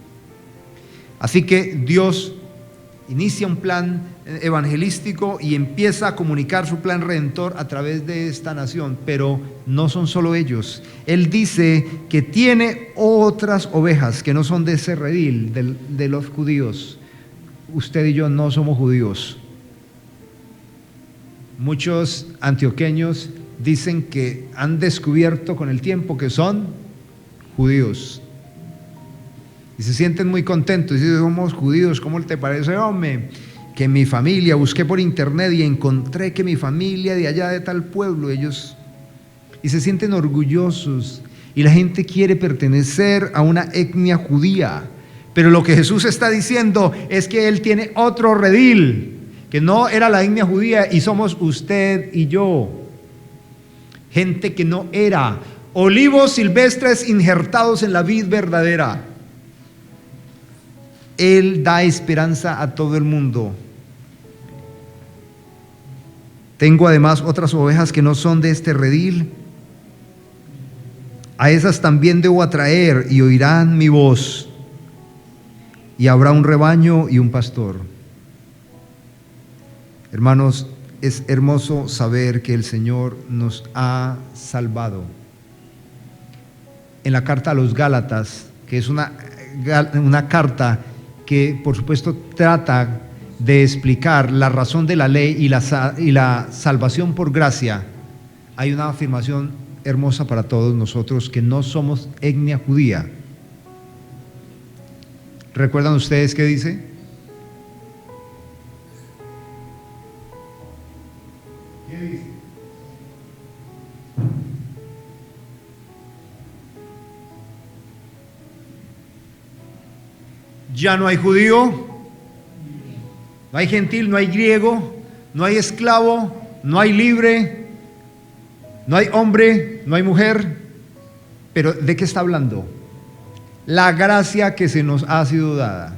Así que Dios inicia un plan evangelístico y empieza a comunicar su plan redentor a través de esta nación, pero no son solo ellos. Él dice que tiene otras ovejas que no son de ese redil, de los judíos. Usted y yo no somos judíos. Muchos antioqueños dicen que han descubierto con el tiempo que son judíos. Y se sienten muy contentos. Dicen: somos judíos. ¿Cómo te parece, hombre? Que mi familia, busqué por internet y encontré que mi familia de allá de tal pueblo, ellos, y se sienten orgullosos. Y la gente quiere pertenecer a una etnia judía. Pero lo que Jesús está diciendo es que Él tiene otro redil, que no era la etnia judía, y somos usted y yo. Gente que no era olivos silvestres injertados en la vid verdadera. Él da esperanza a todo el mundo. Tengo además otras ovejas que no son de este redil. A esas también debo atraer y oirán mi voz. y habrá un rebaño y un pastor. Hermanos, es hermoso saber que el Señor nos ha salvado. En la carta a los Gálatas, que es una carta que por supuesto trata de explicar la razón de la ley y la salvación por gracia, hay una afirmación hermosa para todos nosotros que no somos etnia judía. ¿Recuerdan ustedes qué dice? ¿Qué dice? Ya no hay judío, no hay gentil, no hay griego, no hay esclavo, no hay libre, no hay hombre, no hay mujer. Pero ¿de qué está hablando? La gracia que se nos ha sido dada,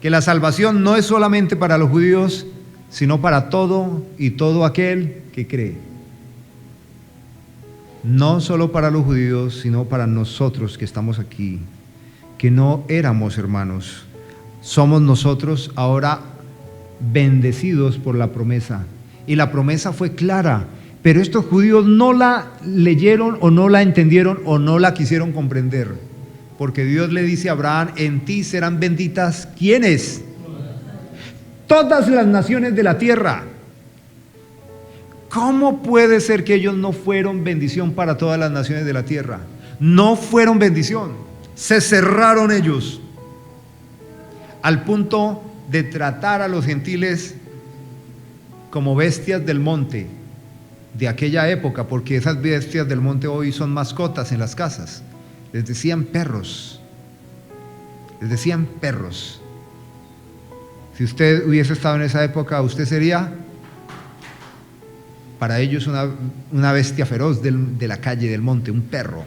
que la salvación no es solamente para los judíos, sino para todo y todo aquel que cree. No solo para los judíos, sino para nosotros que estamos aquí, que no éramos hermanos. Somos nosotros ahora bendecidos por la promesa. Y la promesa fue clara, pero estos judíos no la leyeron o no la entendieron o no la quisieron comprender. Porque Dios le dice a Abraham: en ti serán benditas, ¿quiénes? Todas las naciones de la tierra. ¿Cómo puede ser que ellos no fueron bendición para todas las naciones de la tierra? No fueron bendición. Se cerraron ellos al punto de tratar a los gentiles como bestias del monte de aquella época, porque esas bestias del monte hoy son mascotas en las casas. Les decían perros. Les decían perros. Si usted hubiese estado en esa época, usted sería para ellos una bestia feroz de la calle, del monte, un perro.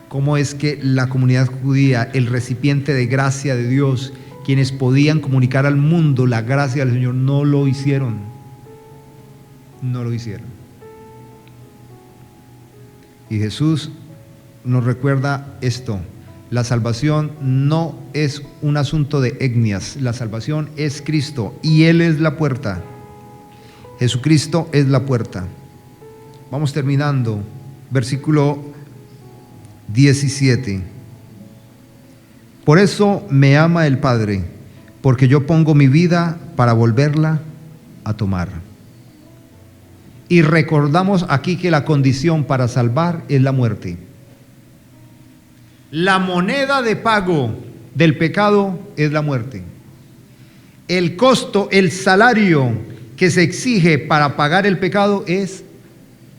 ¿Cómo es que la comunidad judía, el recipiente de gracia de Dios, quienes podían comunicar al mundo la gracia del Señor, no lo hicieron? No lo hicieron. Y Jesús nos recuerda esto: la salvación no es un asunto de etnias, la salvación es Cristo y Él es la puerta. Jesucristo es la puerta. Vamos terminando. Versículo 17. Por eso me ama el Padre, porque yo pongo mi vida para volverla a tomar. Y recordamos aquí que la condición para salvar es la muerte. La moneda de pago del pecado es la muerte. El costo, el salario que se exige para pagar el pecado es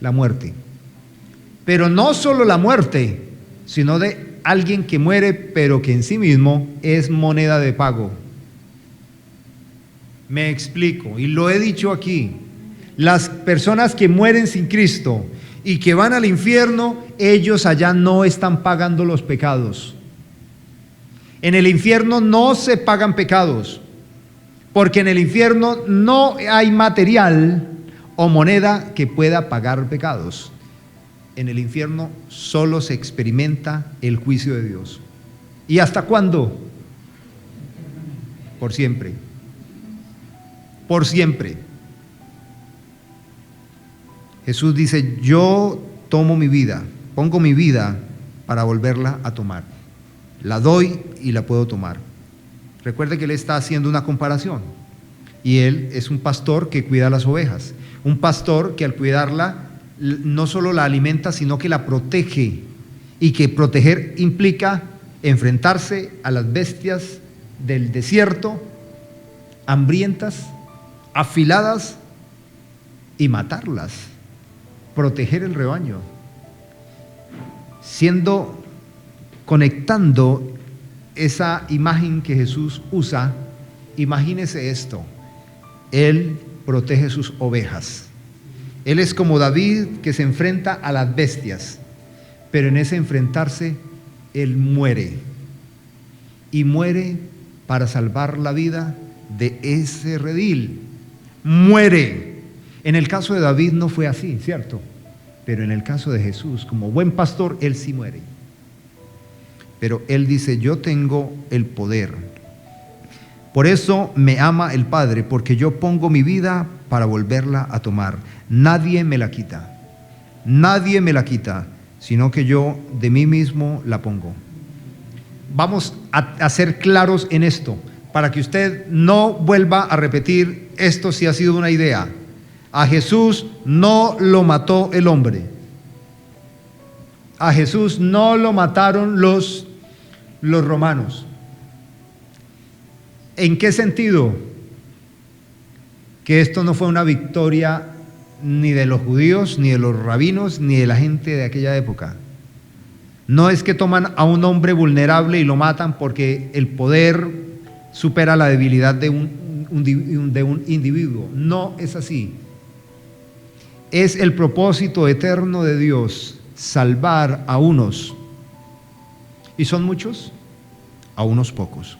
la muerte. Pero no solo la muerte, sino de alguien que muere, pero que en sí mismo es moneda de pago. Me explico, y lo he dicho aquí: las personas que mueren sin Cristo y que van al infierno, ellos allá no están pagando los pecados. En el infierno no se pagan pecados, porque en el infierno no hay material o moneda que pueda pagar pecados. En el infierno solo se experimenta el juicio de Dios. ¿Y hasta cuándo? Por siempre. Por siempre. Jesús dice: yo tomo mi vida, pongo mi vida para volverla a tomar. La doy y la puedo tomar. Recuerde que Él está haciendo una comparación. Y Él es un pastor que cuida las ovejas. Un pastor que al cuidarla no solo la alimenta, sino que la protege. Y que proteger implica enfrentarse a las bestias del desierto, hambrientas, afiladas, y matarlas. Proteger el rebaño. Conectando esa imagen que Jesús usa, imagínese esto: Él protege sus ovejas. Él es como David, que se enfrenta a las bestias, pero en ese enfrentarse Él muere, y muere para salvar la vida de ese redil. Muere. En el caso de David no fue así, ¿cierto? Pero en el caso de Jesús, como buen pastor, Él sí muere. pero Él dice, yo tengo el poder. Por eso me ama el Padre, porque yo pongo mi vida para volverla a tomar. Nadie me la quita. Nadie me la quita, sino que yo de mí mismo la pongo. Vamos a ser claros en esto, para que usted no vuelva a repetir esto si ha sido una idea. A Jesús no lo mató el hombre. A Jesús no lo mataron los romanos. ¿En qué sentido? Que esto no fue una victoria ni de los judíos, ni de los rabinos, ni de la gente de aquella época. No es que toman a un hombre vulnerable y lo matan porque el poder supera la debilidad de un individuo. No es así. Es el propósito eterno de Dios salvar a unos. ¿Y son muchos? A unos pocos.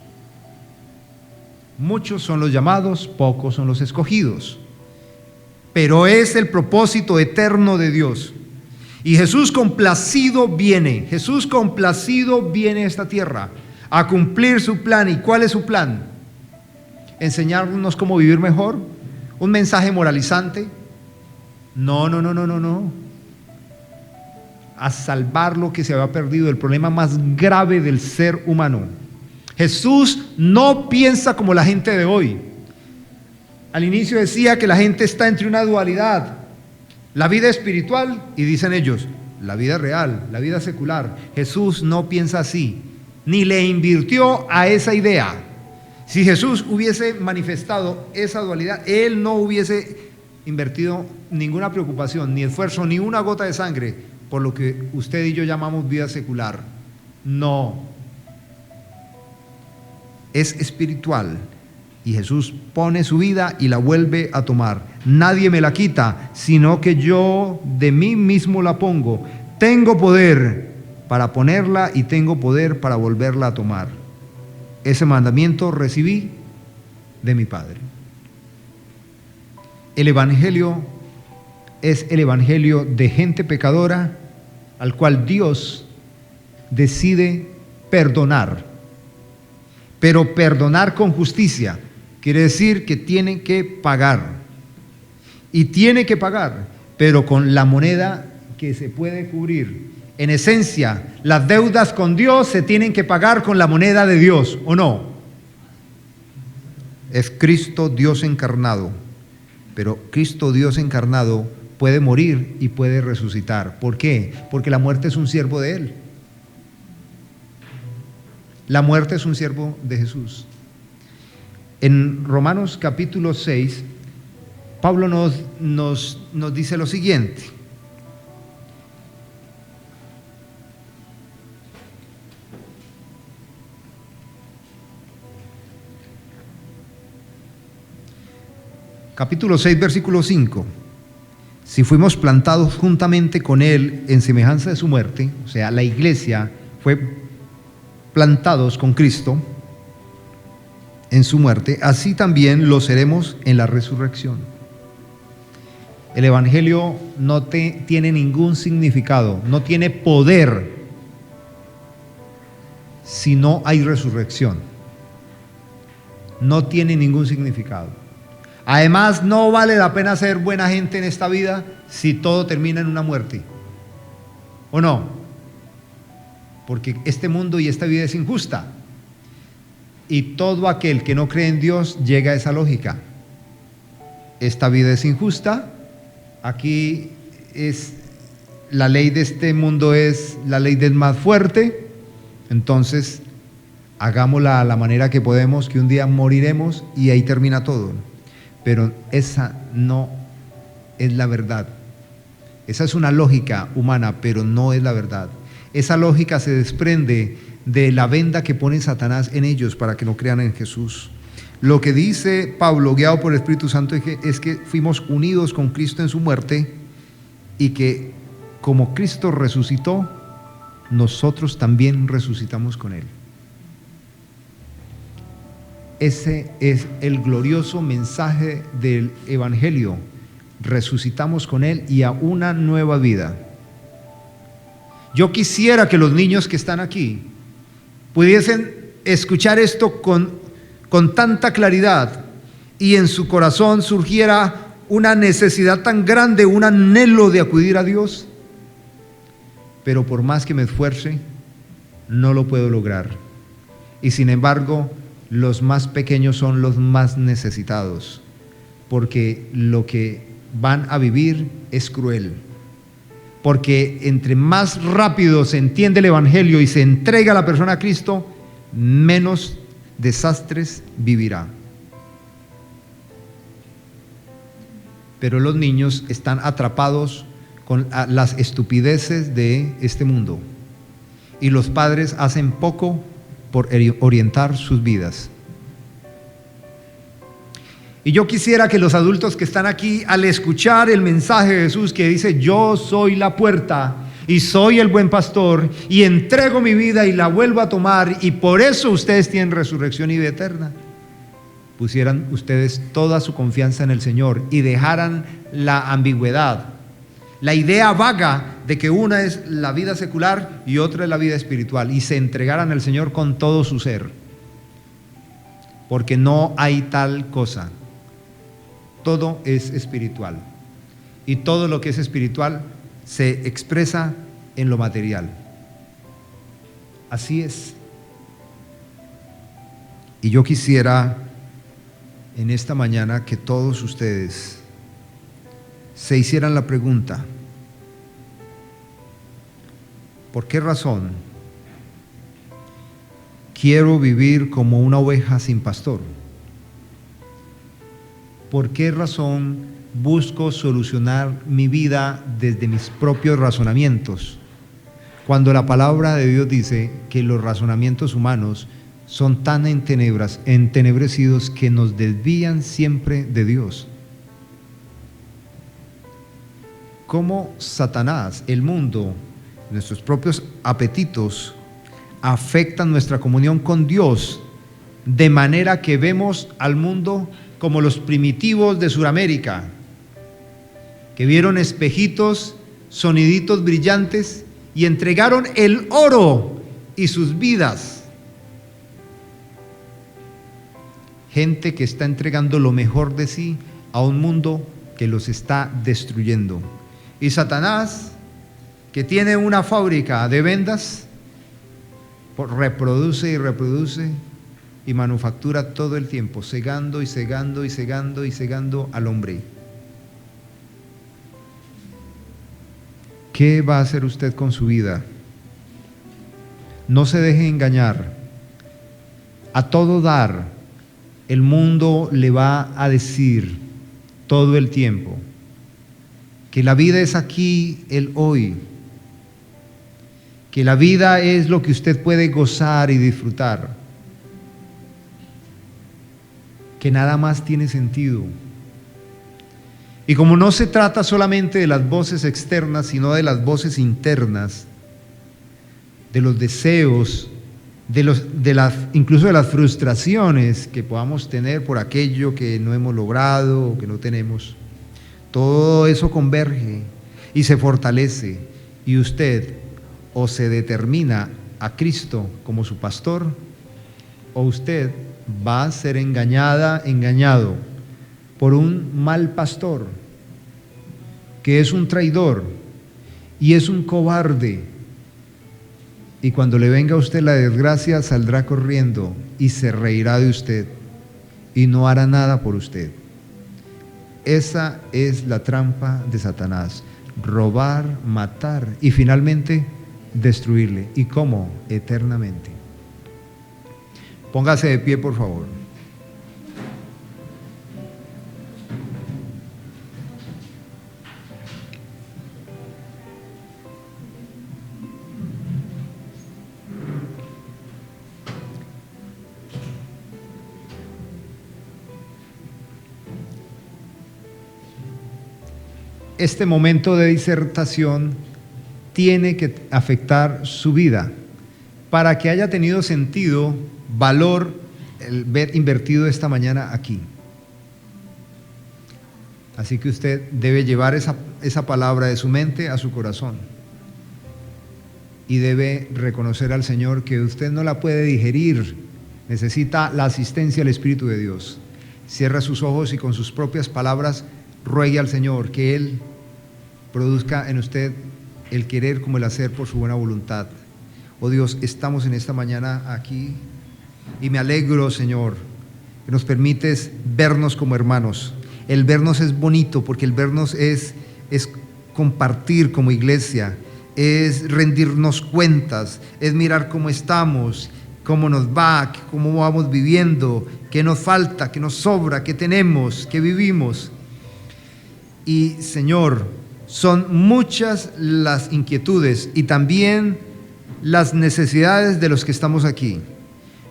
Muchos son los llamados, pocos son los escogidos. Pero es el propósito eterno de Dios. Y Jesús complacido viene a esta tierra a cumplir su plan. ¿Y cuál es su plan? ¿Enseñarnos cómo vivir mejor? ¿Un mensaje moralizante? No. A salvar lo que se había perdido, el problema más grave del ser humano. Jesús no piensa como la gente de hoy. Al inicio decía que la gente está entre una dualidad. La vida espiritual, y dicen ellos, la vida real, la vida secular. Jesús no piensa así, ni le invirtió a esa idea. Si Jesús hubiese manifestado esa dualidad, Él no hubiese invertido ninguna preocupación, ni esfuerzo, ni una gota de sangre por lo que usted y yo llamamos vida secular. No. Es espiritual. Y Jesús pone su vida y la vuelve a tomar. Nadie me la quita, sino que yo de mí mismo la pongo. Tengo poder para ponerla y tengo poder para volverla a tomar. Ese mandamiento recibí de mi Padre. El Evangelio es el Evangelio de gente pecadora al cual Dios decide perdonar. Pero perdonar con justicia. Quiere decir que tienen que pagar. Y tiene que pagar, pero con la moneda que se puede cubrir. En esencia, las deudas con Dios se tienen que pagar con la moneda de Dios, ¿o no? Es Cristo Dios encarnado. Pero Cristo Dios encarnado puede morir y puede resucitar. ¿Por qué? Porque la muerte es un siervo de Él. La muerte es un siervo de Jesús. En Romanos capítulo 6, Pablo nos dice lo siguiente. Capítulo 6, versículo 5. Si fuimos plantados juntamente con Él en semejanza de su muerte, o sea, la iglesia fue plantados con Cristo en su muerte, así también lo seremos en la resurrección. El Evangelio no tiene ningún significado, no tiene poder si no hay resurrección. No tiene ningún significado. Además, no vale la pena ser buena gente en esta vida si todo termina en una muerte. ¿O no? Porque este mundo y esta vida es injusta. Y todo aquel que no cree en Dios llega a esa lógica. Esta vida es injusta. Aquí es la ley de este mundo, es la ley del más fuerte. Entonces, hagámosla a la manera que podemos, que un día moriremos y ahí termina todo. Pero esa no es la verdad. Esa es una lógica humana, pero no es la verdad. Esa lógica se desprende de la venda que pone Satanás en ellos para que no crean en Jesús. Lo que dice Pablo, guiado por el Espíritu Santo, es que fuimos unidos con Cristo en su muerte y que como Cristo resucitó, nosotros también resucitamos con Él. Ese es el glorioso mensaje del Evangelio. Resucitamos con Él y a una nueva vida. Yo quisiera que los niños que están aquí pudiesen escuchar esto con tanta claridad y en su corazón surgiera una necesidad tan grande, un anhelo de acudir a Dios, pero por más que me esfuerce, no lo puedo lograr. Y sin embargo, los más pequeños son los más necesitados, porque lo que van a vivir es cruel. Porque entre más rápido se entiende el Evangelio y se entrega a la persona a Cristo, menos desastres vivirá. Pero los niños están atrapados con las estupideces de este mundo y los padres hacen poco por orientar sus vidas. Y yo quisiera que los adultos que están aquí, al escuchar el mensaje de Jesús que dice: yo soy la puerta y soy el buen pastor y entrego mi vida y la vuelvo a tomar y por eso ustedes tienen resurrección y vida eterna, pusieran ustedes toda su confianza en el Señor y dejaran la ambigüedad, la idea vaga de que una es la vida secular y otra es la vida espiritual, y se entregaran al Señor con todo su ser, porque no hay tal cosa. Todo es espiritual y todo lo que es espiritual se expresa en lo material. Así es. Y yo quisiera en esta mañana que todos ustedes se hicieran la pregunta: ¿por qué razón quiero vivir como una oveja sin pastor? ¿Por qué razón busco solucionar mi vida desde mis propios razonamientos, cuando la palabra de Dios dice que los razonamientos humanos son tan entenebrecidos que nos desvían siempre de Dios? ¿Cómo Satanás, el mundo, nuestros propios apetitos afectan nuestra comunión con Dios, de manera que vemos al mundo como los primitivos de Sudamérica, que vieron espejitos, soniditos brillantes y entregaron el oro y sus vidas? Gente que está entregando lo mejor de sí a un mundo que los está destruyendo. Y Satanás, que tiene una fábrica de vendas, reproduce y reproduce y manufactura todo el tiempo, cegando y cegando y cegando y cegando al hombre. ¿Qué va a hacer usted con su vida? No se deje engañar. A todo dar, el mundo le va a decir todo el tiempo que la vida es aquí, el hoy, que la vida es lo que usted puede gozar y disfrutar, que nada más tiene sentido. Y como no se trata solamente de las voces externas, sino de las voces internas, de los deseos, incluso de las frustraciones que podamos tener por aquello que no hemos logrado o que no tenemos, todo eso converge y se fortalece, y usted o se determina a Cristo como su pastor, o usted va a ser engañado por un mal pastor, que es un traidor y es un cobarde, y cuando le venga a usted la desgracia saldrá corriendo y se reirá de usted y no hará nada por usted. Esa es la trampa de Satanás: robar, matar y finalmente destruirle. ¿Y cómo? Eternamente. Póngase de pie, por favor. Este momento de disertación tiene que afectar su vida para que haya tenido sentido, valor, el ver invertido esta mañana aquí. Así que usted debe llevar esa palabra de su mente a su corazón. y debe reconocer al Señor que usted no la puede digerir, necesita la asistencia del Espíritu de Dios. Cierra sus ojos y con sus propias palabras ruegue al Señor que Él produzca en usted el querer como el hacer por su buena voluntad. Oh Dios, estamos en esta mañana aquí y me alegro, Señor, que nos permites vernos como hermanos. El vernos es bonito porque el vernos es compartir como iglesia, es rendirnos cuentas, es mirar cómo estamos, cómo nos va, cómo vamos viviendo, qué nos falta, qué nos sobra, qué tenemos, qué vivimos. Y Señor, son muchas las inquietudes y también las necesidades de los que estamos aquí.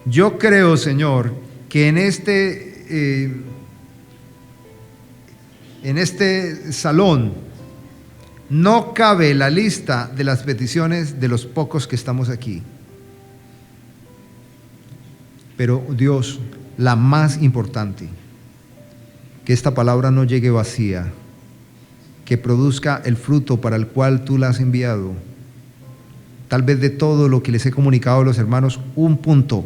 Yo creo, Señor, que en este salón no cabe la lista de las peticiones de los pocos que estamos aquí. Pero Dios, la más importante, que esta palabra no llegue vacía, que produzca el fruto para el cual tú la has enviado. Tal vez de todo lo que les he comunicado a los hermanos, un punto,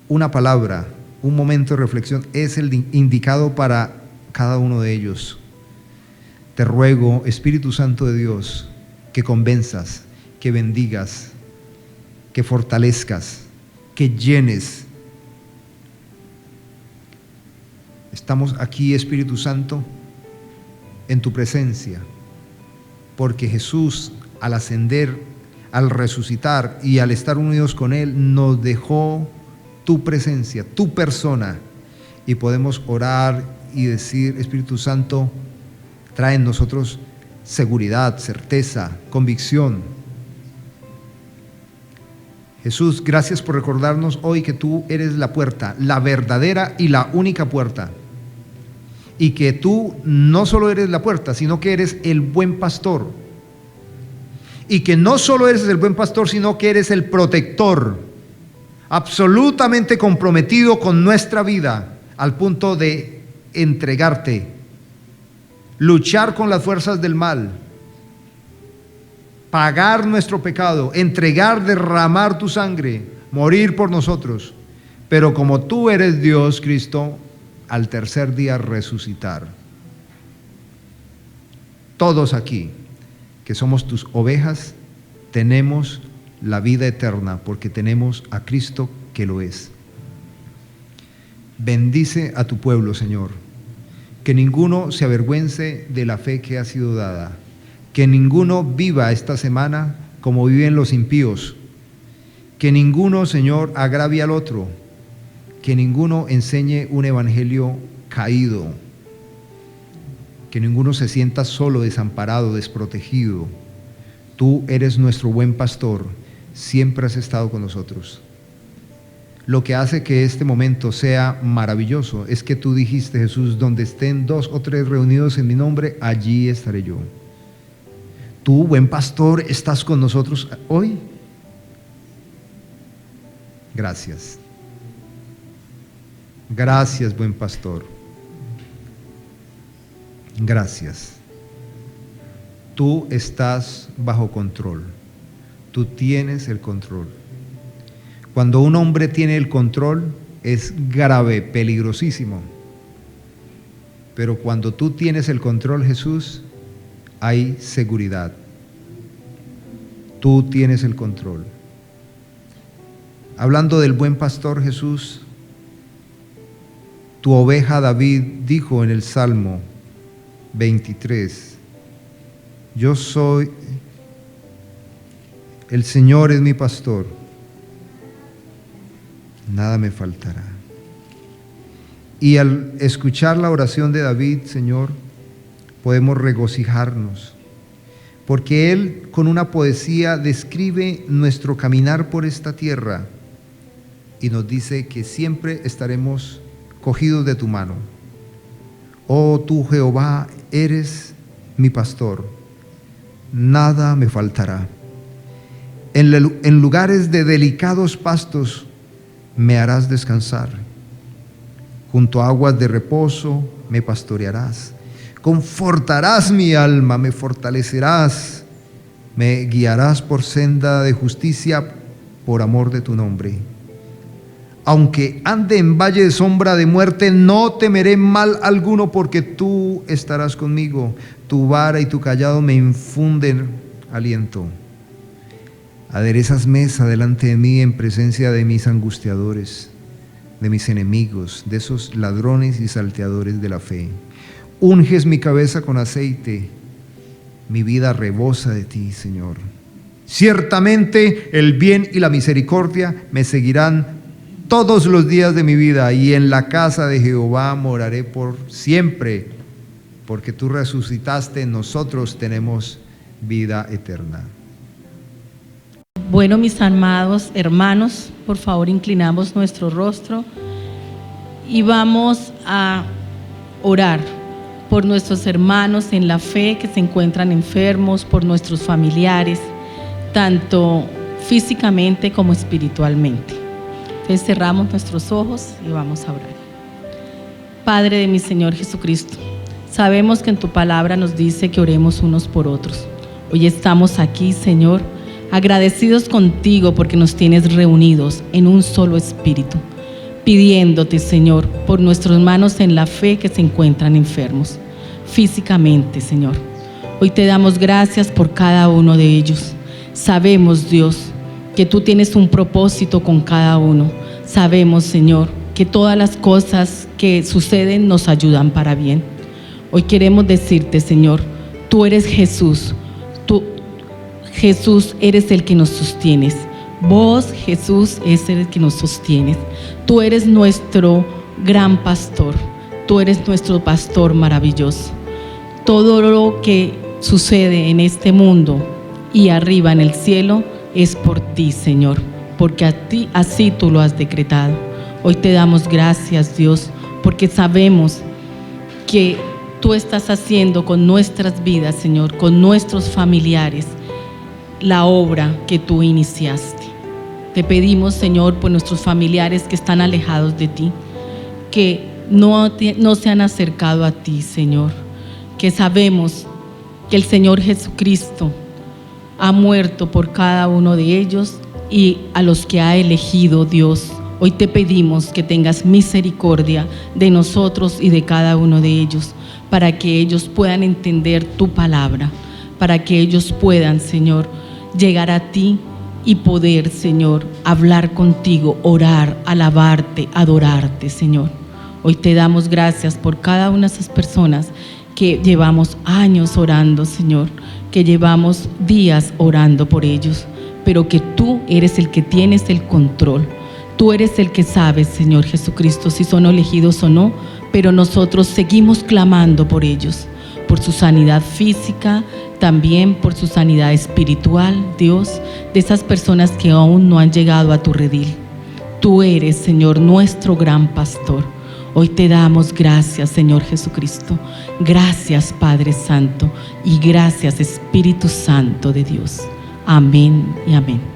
una palabra, un momento de reflexión es el indicado para cada uno de ellos. Te ruego, Espíritu Santo de Dios, que convenzas, que bendigas, que fortalezcas, que llenes. Estamos aquí, Espíritu Santo, en tu presencia, porque Jesús, al ascender, al resucitar y al estar unidos con Él, nos dejó tu presencia, tu persona, y podemos orar y decir: Espíritu Santo, trae en nosotros seguridad, certeza, convicción. Jesús, gracias por recordarnos hoy que tú eres la puerta, la verdadera y la única puerta. Y que tú no solo eres la puerta, sino que eres el buen pastor. Y que no solo eres el buen pastor, sino que eres el protector, absolutamente comprometido con nuestra vida, al punto de entregarte, luchar con las fuerzas del mal, pagar nuestro pecado, entregar, derramar tu sangre, morir por nosotros. Pero como tú eres Dios, Cristo, al tercer día resucitar. Todos aquí, que somos tus ovejas, tenemos la vida eterna porque tenemos a Cristo que lo es. Bendice a tu pueblo, Señor. Que ninguno se avergüence de la fe que ha sido dada. Que ninguno viva esta semana como viven los impíos. Que ninguno, Señor, agravie al otro. Que ninguno enseñe un evangelio caído. Que ninguno se sienta solo, desamparado, desprotegido. Tú eres nuestro buen pastor. Siempre has estado con nosotros. Lo que hace que este momento sea maravilloso es que tú dijiste, Jesús, donde estén 2 o 3 reunidos en mi nombre, allí estaré yo. Tú, buen pastor, estás con nosotros hoy. Gracias. Gracias, buen pastor. Gracias. Tú estás bajo control. Tú tienes el control. Cuando un hombre tiene el control, es grave, peligrosísimo. Pero cuando tú tienes el control, Jesús, hay seguridad. Tú tienes el control. Hablando del buen pastor, Jesús, tu oveja David dijo en el Salmo 23, yo soy, el Señor es mi pastor, nada me faltará. Y al escuchar la oración de David, Señor, podemos regocijarnos, porque él con una poesía describe nuestro caminar por esta tierra y nos dice que siempre estaremos cogidos de tu mano. Oh, tú, Jehová, eres mi pastor, nada me faltará. En lugares de delicados pastos me harás descansar. Junto a aguas de reposo me pastorearás. Confortarás mi alma, me fortalecerás Me guiarás por senda de justicia por amor de tu nombre. Aunque ande en valle de sombra de muerte, no temeré mal alguno, porque tú estarás conmigo. Tu vara y tu cayado me infunden aliento. Aderezas mesa delante de mí en presencia de mis angustiadores, de mis enemigos, de esos ladrones y salteadores de la fe. Unges mi cabeza con aceite, mi vida rebosa de ti, Señor. Ciertamente el bien y la misericordia me seguirán todos los días de mi vida, y en la casa de Jehová moraré por siempre, porque tú resucitaste, nosotros tenemos vida eterna. Bueno, mis amados hermanos, por favor inclinamos nuestro rostro y vamos a orar por nuestros hermanos en la fe que se encuentran enfermos, por nuestros familiares, tanto físicamente como espiritualmente. Entonces cerramos nuestros ojos y vamos a orar. Padre de mi Señor Jesucristo, sabemos que en tu palabra nos dice que oremos unos por otros. Hoy estamos aquí, Señor, agradecidos contigo porque nos tienes reunidos en un solo espíritu, pidiéndote, Señor, por nuestros hermanos en la fe que se encuentran enfermos físicamente, Señor. Hoy te damos gracias por cada uno de ellos. Sabemos, Dios, que tú tienes un propósito con cada uno. Sabemos, Señor, que todas las cosas que suceden nos ayudan para bien. Hoy queremos decirte, Señor, tú eres Jesús. Jesús, eres el que nos sostienes. Vos, Jesús, es el que nos sostienes. Tú eres nuestro gran pastor. Tú eres nuestro pastor maravilloso. Todo lo que sucede en este mundo y arriba en el cielo es por ti, Señor, porque a ti así tú lo has decretado. Hoy te damos gracias, Dios, porque sabemos que tú estás haciendo con nuestras vidas, Señor, con nuestros familiares, la obra que tú iniciaste. Te pedimos, Señor, por nuestros familiares que están alejados de ti, que no se han acercado a ti, Señor, que sabemos que el Señor Jesucristo ha muerto por cada uno de ellos y a los que ha elegido, Dios. Hoy te pedimos que tengas misericordia de nosotros y de cada uno de ellos, para que ellos puedan entender tu palabra, para que ellos puedan, Señor, llegar a ti y poder, Señor, hablar contigo, orar, alabarte, adorarte, Señor. Hoy te damos gracias por cada una de esas personas que llevamos años orando, Señor, que llevamos días orando por ellos, pero que tú eres el que tienes el control. Tú eres el que sabes, Señor Jesucristo, si son elegidos o no, pero nosotros seguimos clamando por ellos, por su sanidad física, también por su sanidad espiritual, Dios, de esas personas que aún no han llegado a tu redil. Tú eres, Señor, nuestro gran pastor. Hoy te damos gracias, Señor Jesucristo. Gracias, Padre Santo, y gracias, Espíritu Santo de Dios. Amén y amén.